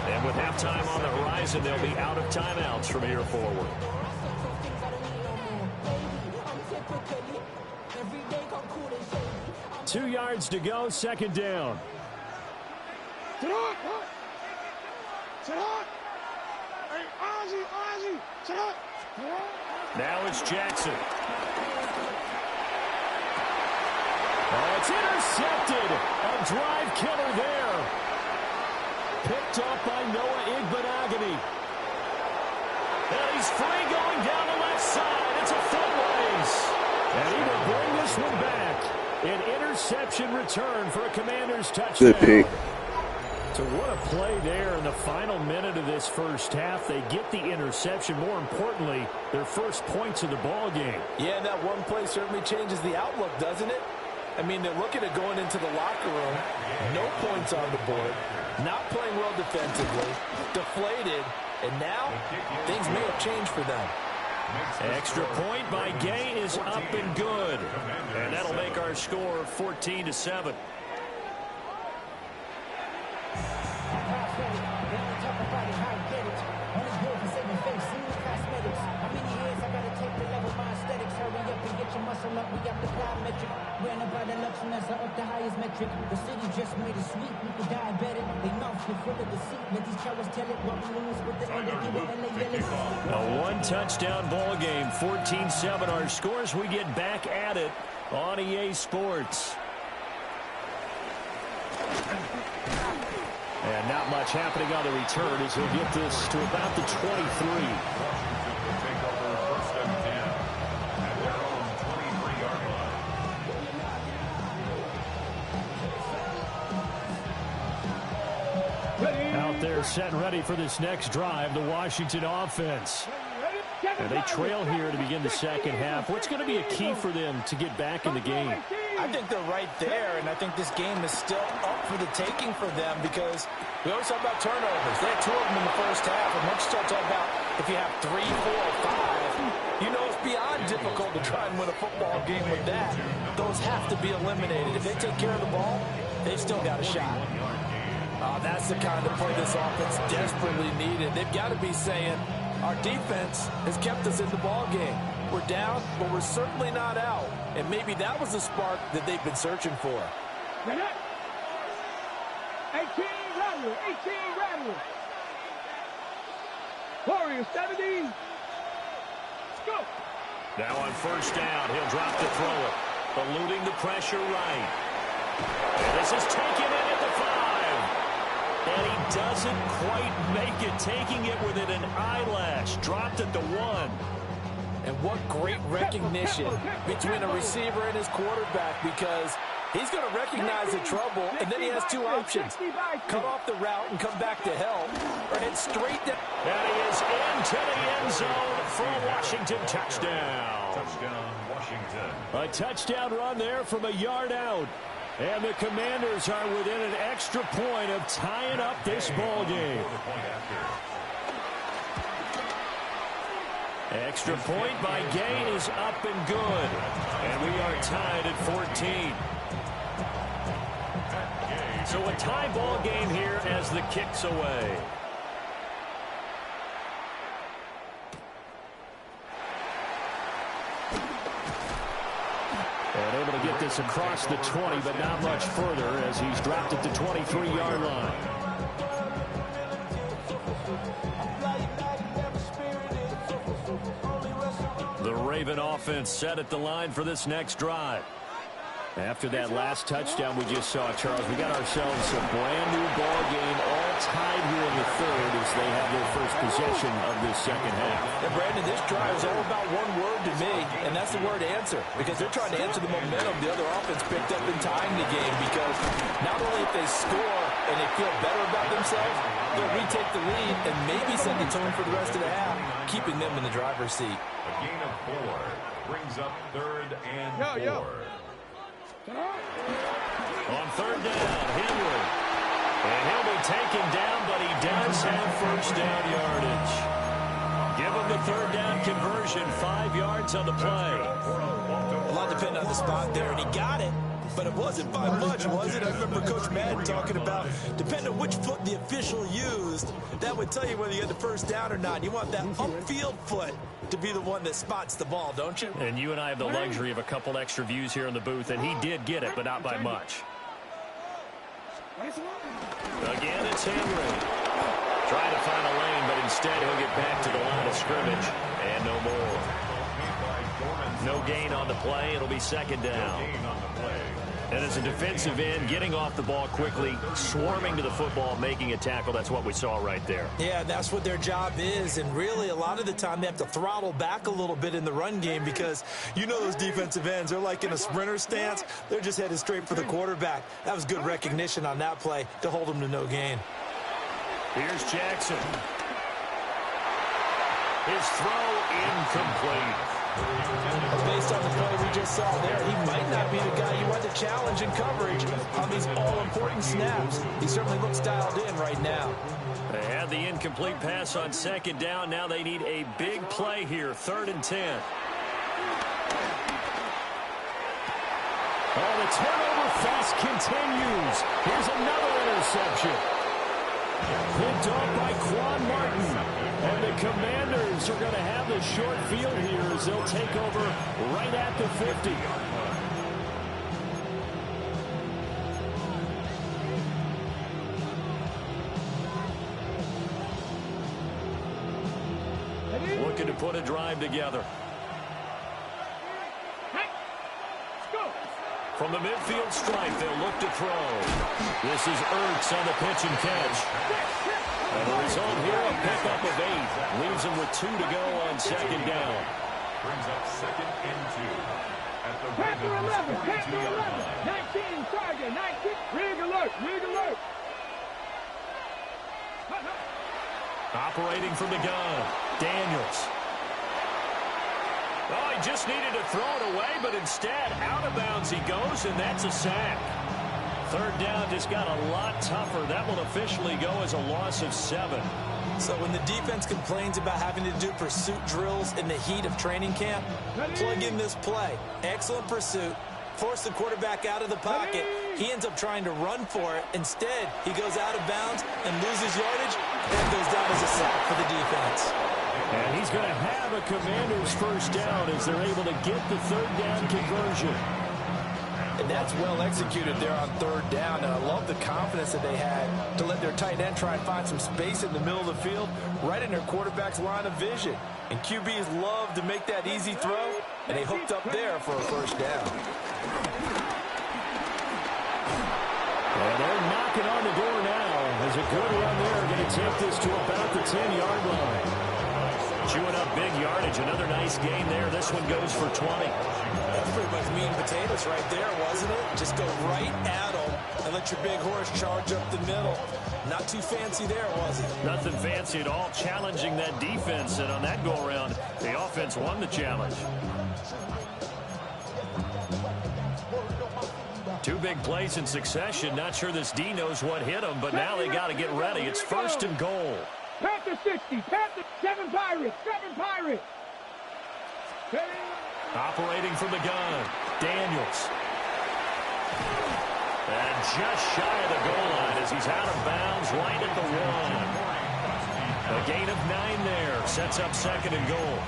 And with halftime on the horizon, they'll be out of timeouts from here forward. Two yards to go, 2nd down. Now it's Jackson. Oh, it's intercepted. A drive killer there. Picked up by Noah Igbenogany. And he's free going down the left side. It's a foot race. And he will bring this one back. An interception return for a Commanders touchdown. Good pick. So what a play there in the final minute of this first half. They get the interception. More importantly, their first points of the ball game. Yeah, and that one play certainly changes the outlook, doesn't it? I mean, they're looking at going into the locker room. No points on the board. Not playing well defensively. Deflated. And now, things may have changed for them. Extra point by Gay is up and good. And that'll make our score 14-7. The city just made it sweet with the diabetic. They mouth get full of deceit. Let these cowards tell it while we lose with the end of a one-touchdown ball game, 14-7. Our scores, we get back at it on EA Sports. And not much happening on the return as he'll get this to about the 23. They're set and ready for this next drive, the Washington offense. And they trail here to begin the second half. What's going to be a key for them to get back in the game? I think they're right there, and I think this game is still up for the taking for them because we always talk about turnovers. They had 2 of them in the first half, and once you start talking about if you have 3, 4, or 5, you know it's beyond difficult to try and win a football game with that. Those have to be eliminated. If they take care of the ball, they've still got a shot. That's the kind of play this offense desperately needed. They've got to be saying, our defense has kept us in the ball game. We're down, but we're certainly not out. And maybe that was the spark that they've been searching for. 18 rattle, 18 rattle. Warriors 70. Let's go. Now on first down, he'll drop to throw it. Eluding the pressure right. And this is taken in at the 5. And he doesn't quite make it, taking it within an eyelash. Dropped at the 1. And what great recognition between a receiver and his quarterback, because he's going to recognize the trouble, and then he has 2 options. Cut off the route and come back to help, or head straight down. And he is into the end zone for a Washington touchdown. Touchdown, Washington. A touchdown run there from a yard out. And the Commanders are within an extra point of tying up this ball game. Extra point by Gain is up and good. And we are tied at 14. So a tie ball game here as the kick's away. And able to get this across the 20, but not much further as he's dropped at the 23-yard line. The Raven offense set at the line for this next drive. After that last touchdown we just saw, Charles, we got ourselves a brand-new ball game, all tied here in the third as they have their first possession of this second half. And Brandon, this drive is all about one word to me, and that's the word answer, because they're trying to answer the momentum the other offense picked up in tying the game, because not only if they score and they feel better about themselves, they'll retake the lead and maybe set the tone for the rest of the half, keeping them in the driver's seat. A gain of 4 brings up 3rd and 4. On 3rd down, Henry. And he'll be taken down, but he does have first down yardage. Give him the 3rd down conversion, 5 yards on the play. A lot depending on the spot there, and he got it. But it wasn't by much, was it? I remember Coach Madden talking about, depending on which foot the official used, that would tell you whether you had the first down or not. You want that upfield foot to be the one that spots the ball, don't you? And you and I have the luxury of a couple extra views here in the booth, and he did get it, but not by much. Again, it's Henry. Trying to find a lane, but instead he'll get back to the line of scrimmage, and no more. No gain on the play. It'll be 2nd down. And as a defensive end, getting off the ball quickly, swarming to the football, making a tackle, that's what we saw right there. Yeah, that's what their job is, and really a lot of the time they have to throttle back a little bit in the run game because you know those defensive ends, they're like in a sprinter stance. They're just headed straight for the quarterback. That was good recognition on that play to hold them to no gain. Here's Jackson. His throw incomplete. Based on the play we just saw there, he might not be the guy you want to challenge in coverage on these all-important snaps. He certainly looks dialed in right now. They had the incomplete pass on 2nd down. Now they need a big play here, 3rd and 10. Oh, the turnover fest continues. Here's another interception. Picked off by Quan Martin. And the Commanders are going to have the short field here as they'll take over right at the 50. Looking to put a drive together. From the midfield stripe, they'll look to throw. This is Ertz on the pitch and catch. And the result here, a pickup of 8. Leaves him with 2 to go on 2nd down. Brings up 2nd and 2. At the Panther 11, Panther 11, 19, target, 19. Rig alert, rig alert. Operating from the gun, Daniels. Oh, he just needed to throw it away, but instead, out of bounds he goes, and that's a sack. Third down just got a lot tougher. That will officially go as a loss of 7. So when the defense complains about having to do pursuit drills in the heat of training camp, plug in this play. Excellent pursuit. Force the quarterback out of the pocket. He ends up trying to run for it. Instead, he goes out of bounds and loses yardage. That goes down as a sack for the defense. And he's going to have a Commanders first down as they're able to get the third down conversion. And that's well executed there on third down. And I love the confidence that they had to let their tight end try and find some space in the middle of the field, right in their quarterback's line of vision. And QBs love to make that easy throw, and they hooked up there for a first down. And they're knocking on the door now. There's a good run there. Going to take this to about the 10-yard line. Chewing up big yardage. Another nice gain there. This one goes for 20. That's pretty much meat and potatoes right there, wasn't it? Just go right at them and let your big horse charge up the middle. Not too fancy there, was it? Nothing fancy at all. Challenging that defense. And on that go-around, the offense won the challenge. Two big plays in succession. Not sure this D knows what hit him, but now they got to get ready. It's first and goal. Panther 60. Panther 7 Pirates. 7 Pirates. Operating from the gun, Daniels. And just shy of the goal line as he's out of bounds right at the 1. A gain of 9 there. Sets up second and goal.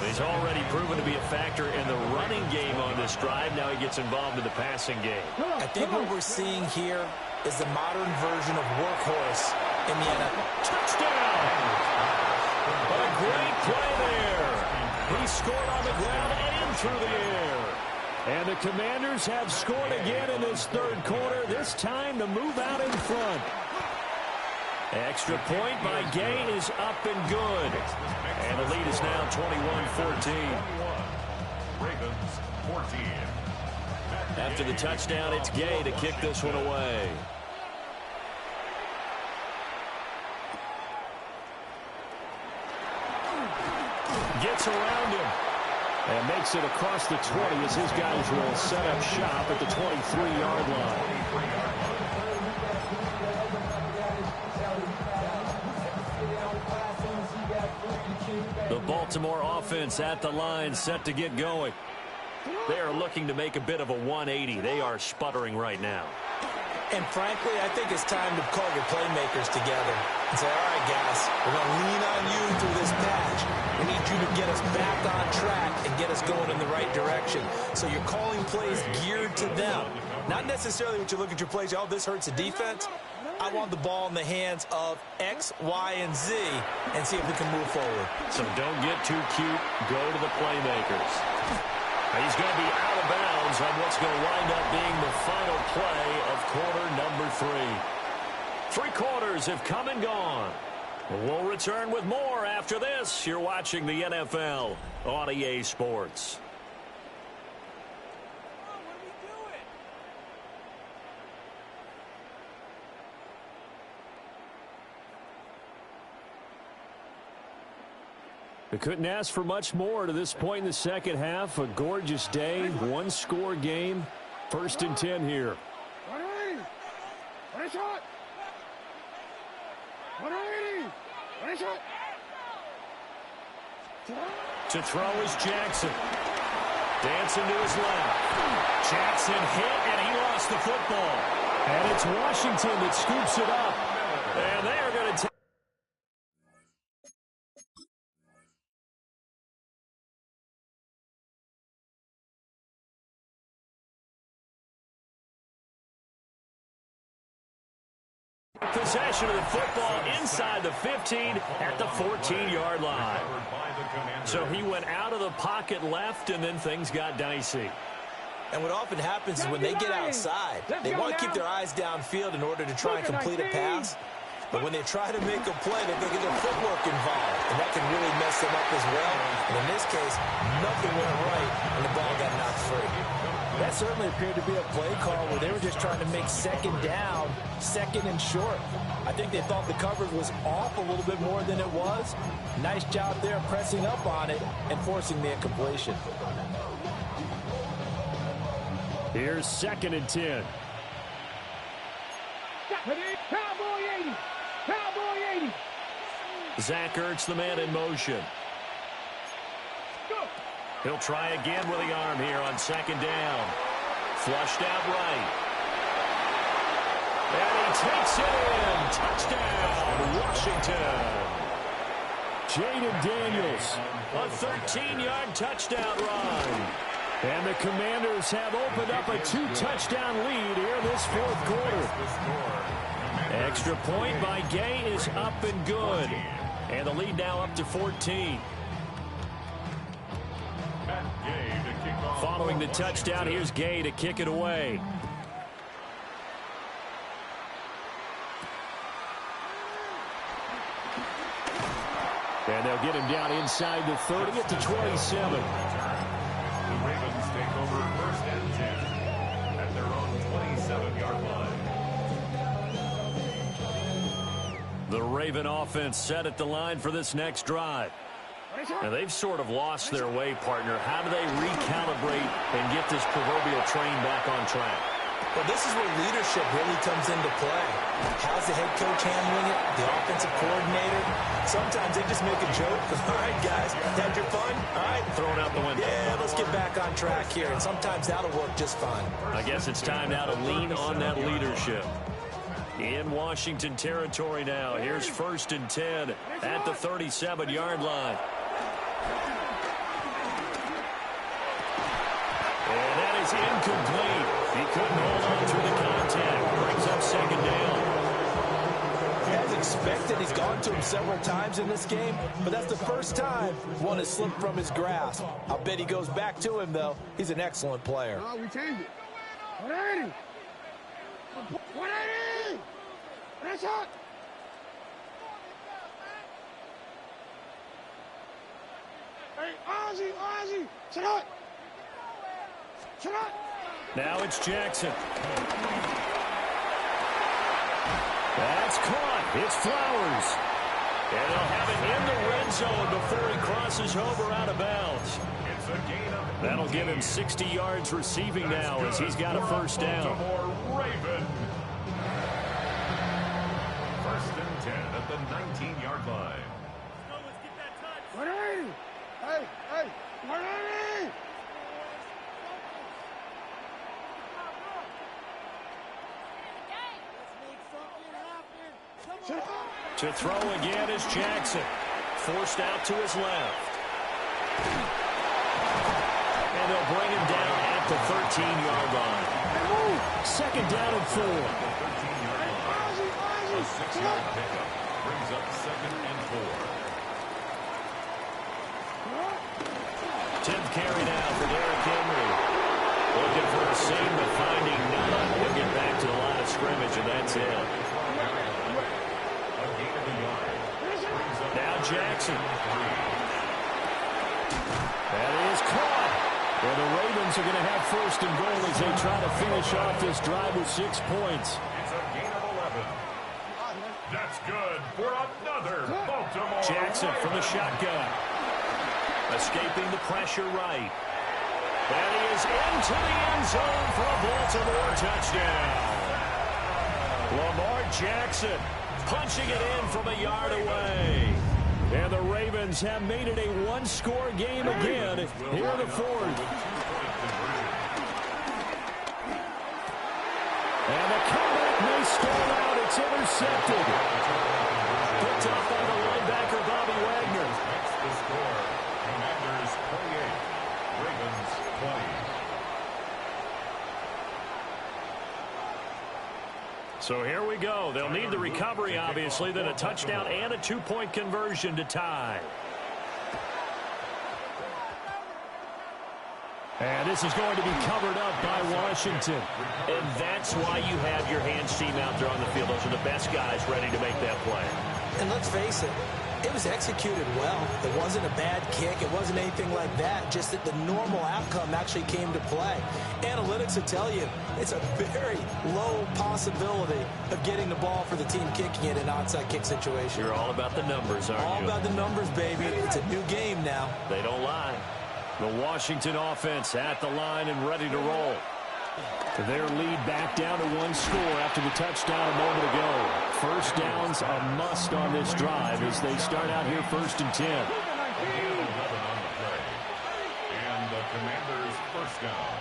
He's already proven to be a factor in the running game on this drive. Now he gets involved in the passing game. I think what we're seeing here is the modern version of workhorse in the NFL. Touchdown! A great play there. He scored on the ground and in through the air. And the Commanders have scored again in this third quarter, this time to move out in front. Extra point by Gay is up and good. And the lead is now 21-14. Ravens 14. After the touchdown, it's Gay to kick this one away. Gets around him and makes it across the 20 as his guys will set up shop at the 23-yard line. The Baltimore offense at the line, set to get going. They are looking to make a bit of a 180. They are sputtering right now. And frankly, I think it's time to call your playmakers together and say, all right, guys, we're going to lean on you through this patch. We need you to get us back on track and get us going in the right direction. So you're calling plays geared to them. Not necessarily what you look at your plays, oh, this hurts the defense. I want the ball in the hands of X, Y, and Z and see if we can move forward. So don't get too cute. Go to the playmakers. He's going to be out of bounds on what's going to wind up being the final play of quarter number 3. 3 quarters have come and gone. We'll return with more after this. You're watching the NFL on EA Sports. We couldn't ask for much more to this point in the second half. A gorgeous day, 1-score game. First and 10 here. To throw is Jackson. Dancing to his left. Jackson hit, and he lost the football. And it's Washington that scoops it up. And they are going to take possession of the football inside the 15 at the 14-yard line. So he went out of the pocket left, and then things got dicey. And what often happens is when they get outside, they want to keep their eyes downfield in order to try and complete a pass. But when they try to make a play, they get their footwork involved, and that can really mess them up as well. And in this case, nothing went right, and the ball got knocked free. That certainly appeared to be a play call where they were just trying to make second down, second and short. I think they thought the coverage was off a little bit more than it was. Nice job there pressing up on it and forcing the incompletion. Here's 2nd and 10. Cowboy 80. Cowboy 80. Zach Ertz, the man in motion. Go. He'll try again with the arm here on 2nd down. Flushed out right. And he takes it in. Touchdown, Washington. Jaden Daniels, a 13-yard touchdown run. And the Commanders have opened up a 2-touchdown lead here this 4th quarter. Extra point by Gay is up and good. And the lead now up to 14. Following the touchdown, here's Gay to kick it away. And they'll get him down inside the 30 at the 27. The Ravens take over 1st and 10 at their own 27-yard line. The Raven offense set at the line for this next drive. And they've sort of lost their way, partner. How do they recalibrate and get this proverbial train back on track? Well, this is where leadership really comes into play. How's the head coach handling it? The offensive coordinator? Sometimes they just make a joke. All right, guys, had your fun? All right. Throw it out the window. Yeah, let's get back on track here. And sometimes that'll work just fine. I guess it's time now to lean on that leadership. In Washington territory now. Here's 1st and 10 at the 37-yard line. And that is incomplete. He couldn't hold on through the contact. Brings up 2nd down. As expected, he's gone to him several times in this game, but that's the first time one has slipped from his grasp. I'll bet he goes back to him, though. He's an excellent player. No, we changed it. 180. 180. That's hot. Hey, Ozzy, sit up. Sit up. Now it's Jackson. That's caught. It's Flowers. And they'll have it in the red zone before he crosses over out of bounds. It's a gain of That'll give him 60 yards receiving now as he's got a 1st down. Raven. 1st and 10 at the 19-yard line. Let's get that touch. 180. Hey, 180. To throw again is Jackson. Forced out to his left. And they'll bring him down at the 13-yard line. 2nd down and 4. A 6-yard pickup brings up 2nd and 4. 10th carry now for Derrick Henry. Looking for a seam, but finding none. He'll get back to the line of scrimmage, and that's it. Now Jackson. That is caught. Well, the Ravens are going to have 1st and goal as they try to finish off this drive with 6 points. It's a gain of 11. That's good for another Baltimore. Jackson from the shotgun. Escaping the pressure right. And he is into the end zone for a Baltimore touchdown. Lamar Jackson punching it in from a yard away. And the Ravens have made it a one-score game again here in the 4th. And the comeback may stall out. It's intercepted. Picked up by the linebacker, Bobby Wagner. That's the score. Commanders 28, Ravens 20. So here we go. They'll need the recovery, obviously, then a touchdown and a 2-point conversion to tie. And this is going to be covered up by Washington. And that's why you have your hands team out there on the field. Those are the best guys ready to make that play. And let's face it, it was executed well. It wasn't a bad kick. It wasn't anything like that. Just that the normal outcome actually came to play. Analytics will tell you it's a very low possibility of getting the ball for the team kicking it in an onside kick situation. You're all about the numbers, aren't you? All about the numbers, baby. It's a new game now. They don't lie. The Washington offense at the line and ready to roll. Their lead back down to 1 score after the touchdown a moment ago. First down's a must on this drive as they start out here 1st and 10. And the Commanders' first down.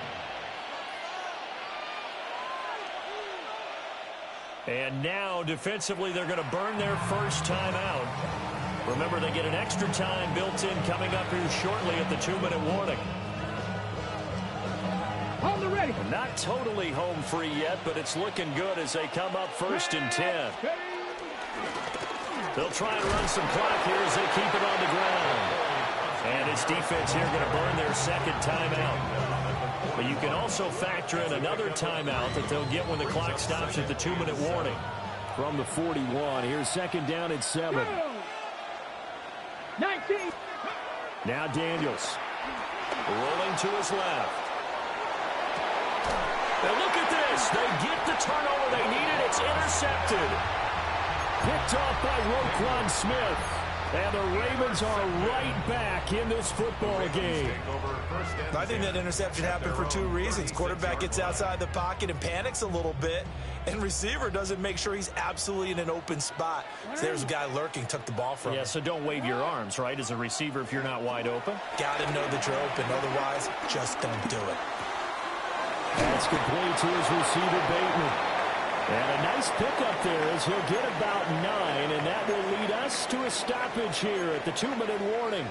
And now defensively they're going to burn their first time out. Remember, they get an extra time built in coming up here shortly at the 2-minute warning. On the ready. Not totally home free yet, but it's looking good as they come up 1st and 10. They'll try and run some clock here as they keep it on the ground. And this defense here going to burn their second timeout. But you can also factor in another timeout that they'll get when the clock stops at the 2-minute warning. From the 41, here's 2nd down at 7. 19. Now Daniels. Rolling to his left. And look at this. They get the turnover they needed. It's intercepted. Picked off by Roquan Smith. And the Ravens are right back in this football game. I think that interception happened for 2 reasons. Quarterback gets outside the pocket and panics a little bit. And receiver doesn't make sure he's absolutely in an open spot. So there's a guy lurking, took the ball from him. Yeah, so don't wave your arms, right, as a receiver if you're not wide open. Got to know that you're open. Otherwise, just don't do it. That's complete to his receiver, Bateman. And a nice pickup there as he'll get about 9, and that will lead us to a stoppage here at the 2-minute warning.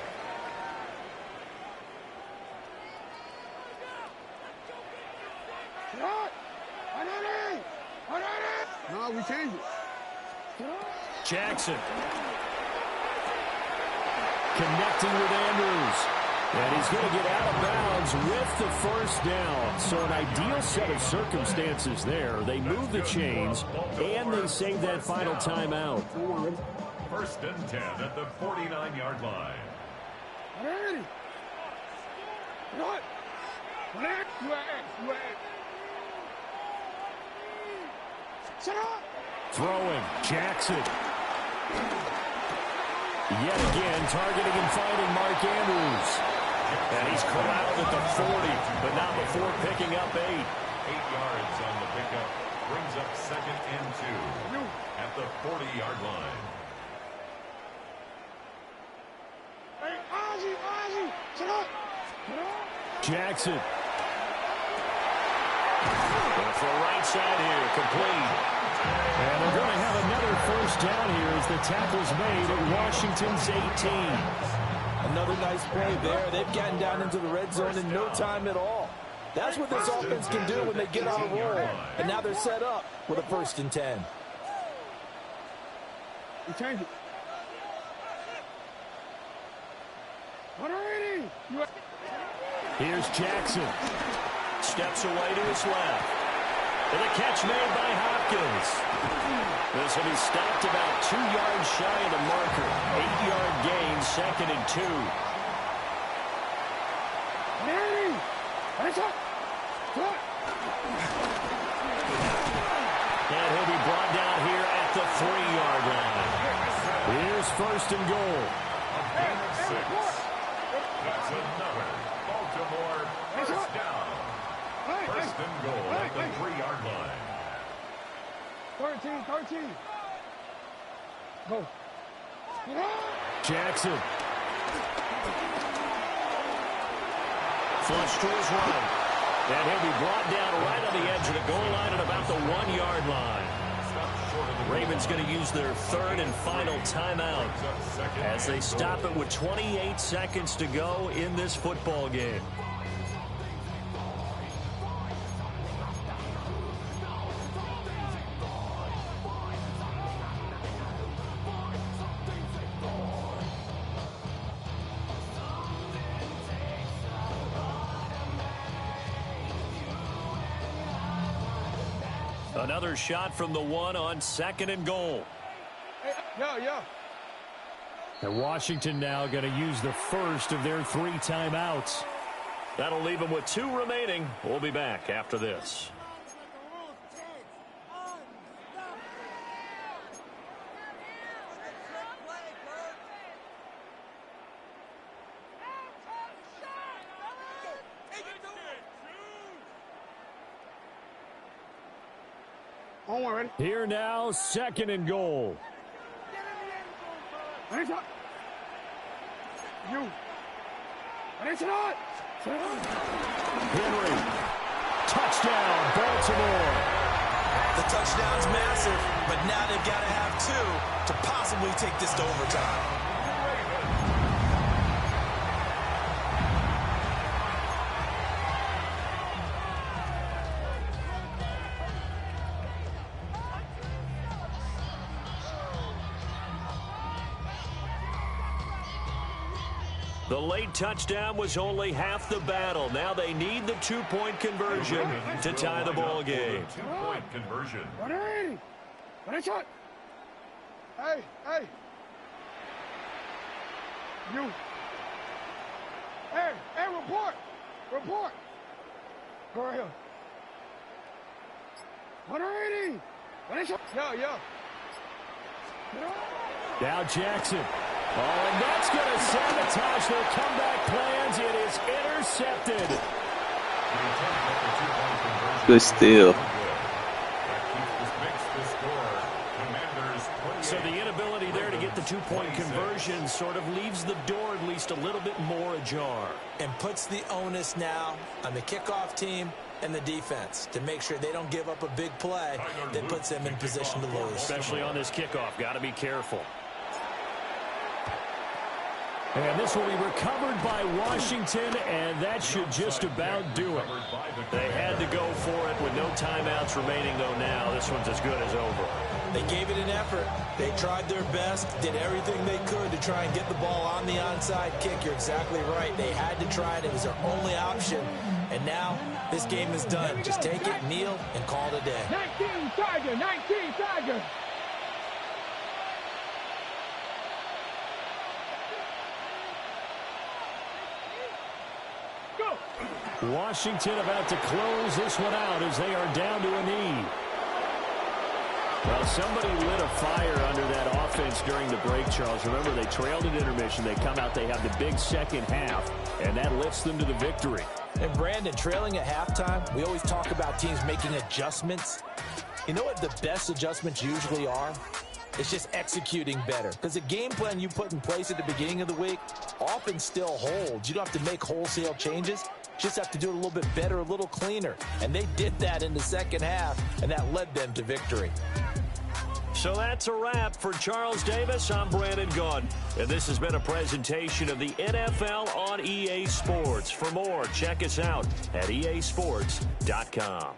No, we changed it. Jackson. Connecting with Andrews. And he's going to get out of bounds with the first down. So an ideal set of circumstances there. They move the chains, and they save that final timeout. 1st and 10 at the 49-yard line. Throwing. Jackson. Yet again, targeting and finding Mark Andrews. And he's corralled at the 40, but not before picking up 8. 8 yards on the pickup. Brings up 2nd and 2 at the 40-yard line. Jackson. Going for right side here, complete. And they're going to have another first down here as the tackle's made at Washington's 18. Another nice play there. They've gotten down into the red zone in no time at all. That's what this offense can do when they get on a roll. And now they're set up with a 1st and 10. We change it. Here's Jackson. Steps away to his left. And a catch made by Hopkins. This will be stopped about 2 yards shy of the marker. 8-yard gain, 2nd and 2. And he'll be brought down here at the 3-yard line. Here's 1st and goal. Gain of 6. That's another Baltimore first down. 1st and goal at the 3-yard line. 13. Go. Jackson. Flush to his right. And he'll be brought down right on the edge of the goal line at about the 1-yard line. Ravens going to use their 3rd and final timeout as they stop it with 28 seconds to go in this football game. Another shot from the 1 on 2nd and goal. And Washington now going to use the first of their 3 timeouts. That'll leave them with 2 remaining. We'll be back after this. Here now, 2nd and goal. Henry. Touchdown, Baltimore. The touchdown's massive, but now they've got to have 2 to possibly take this to overtime. The late touchdown was only half the battle. Now they need the 2-point conversion to tie the ball game. 2-point conversion. Hey. You. Hey, report. Go right here. 180. Yo. Now Jackson. Oh, and that's going to sabotage their comeback plans. It is intercepted. Good steal. So the inability there to get the 2-point conversion sort of leaves the door at least a little bit more ajar. And puts the onus now on the kickoff team and the defense to make sure they don't give up a big play that puts them in position to lose. Especially on this kickoff. Got to be careful. And this will be recovered by Washington, and that should just about do it. They had to go for it with no timeouts remaining, though now. This one's as good as over. They gave it an effort. They tried their best, did everything they could to try and get the ball on the onside kick. You're exactly right. They had to try it. It was their only option. And now this game is done. Just take it, kneel, and call it a day. 19 Tiger. Washington about to close this one out as they are down to a knee. Well, somebody lit a fire under that offense during the break, Charles. Remember, they trailed at intermission. They come out, they have the big second half, and that lifts them to the victory. And Brandon, trailing at halftime, we always talk about teams making adjustments. You know what the best adjustments usually are? It's just executing better. Because the game plan you put in place at the beginning of the week often still holds. You don't have to make wholesale changes. Just have to do it a little bit better, a little cleaner. And they did that in the second half, and that led them to victory. So that's a wrap for Charles Davis. I'm Brandon Gunn, and this has been a presentation of the NFL on EA Sports. For more, check us out at easports.com.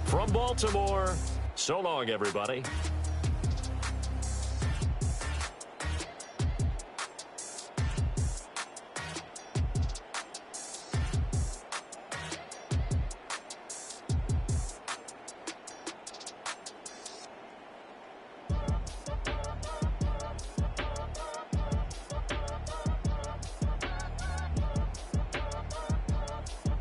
From Baltimore, so long, everybody.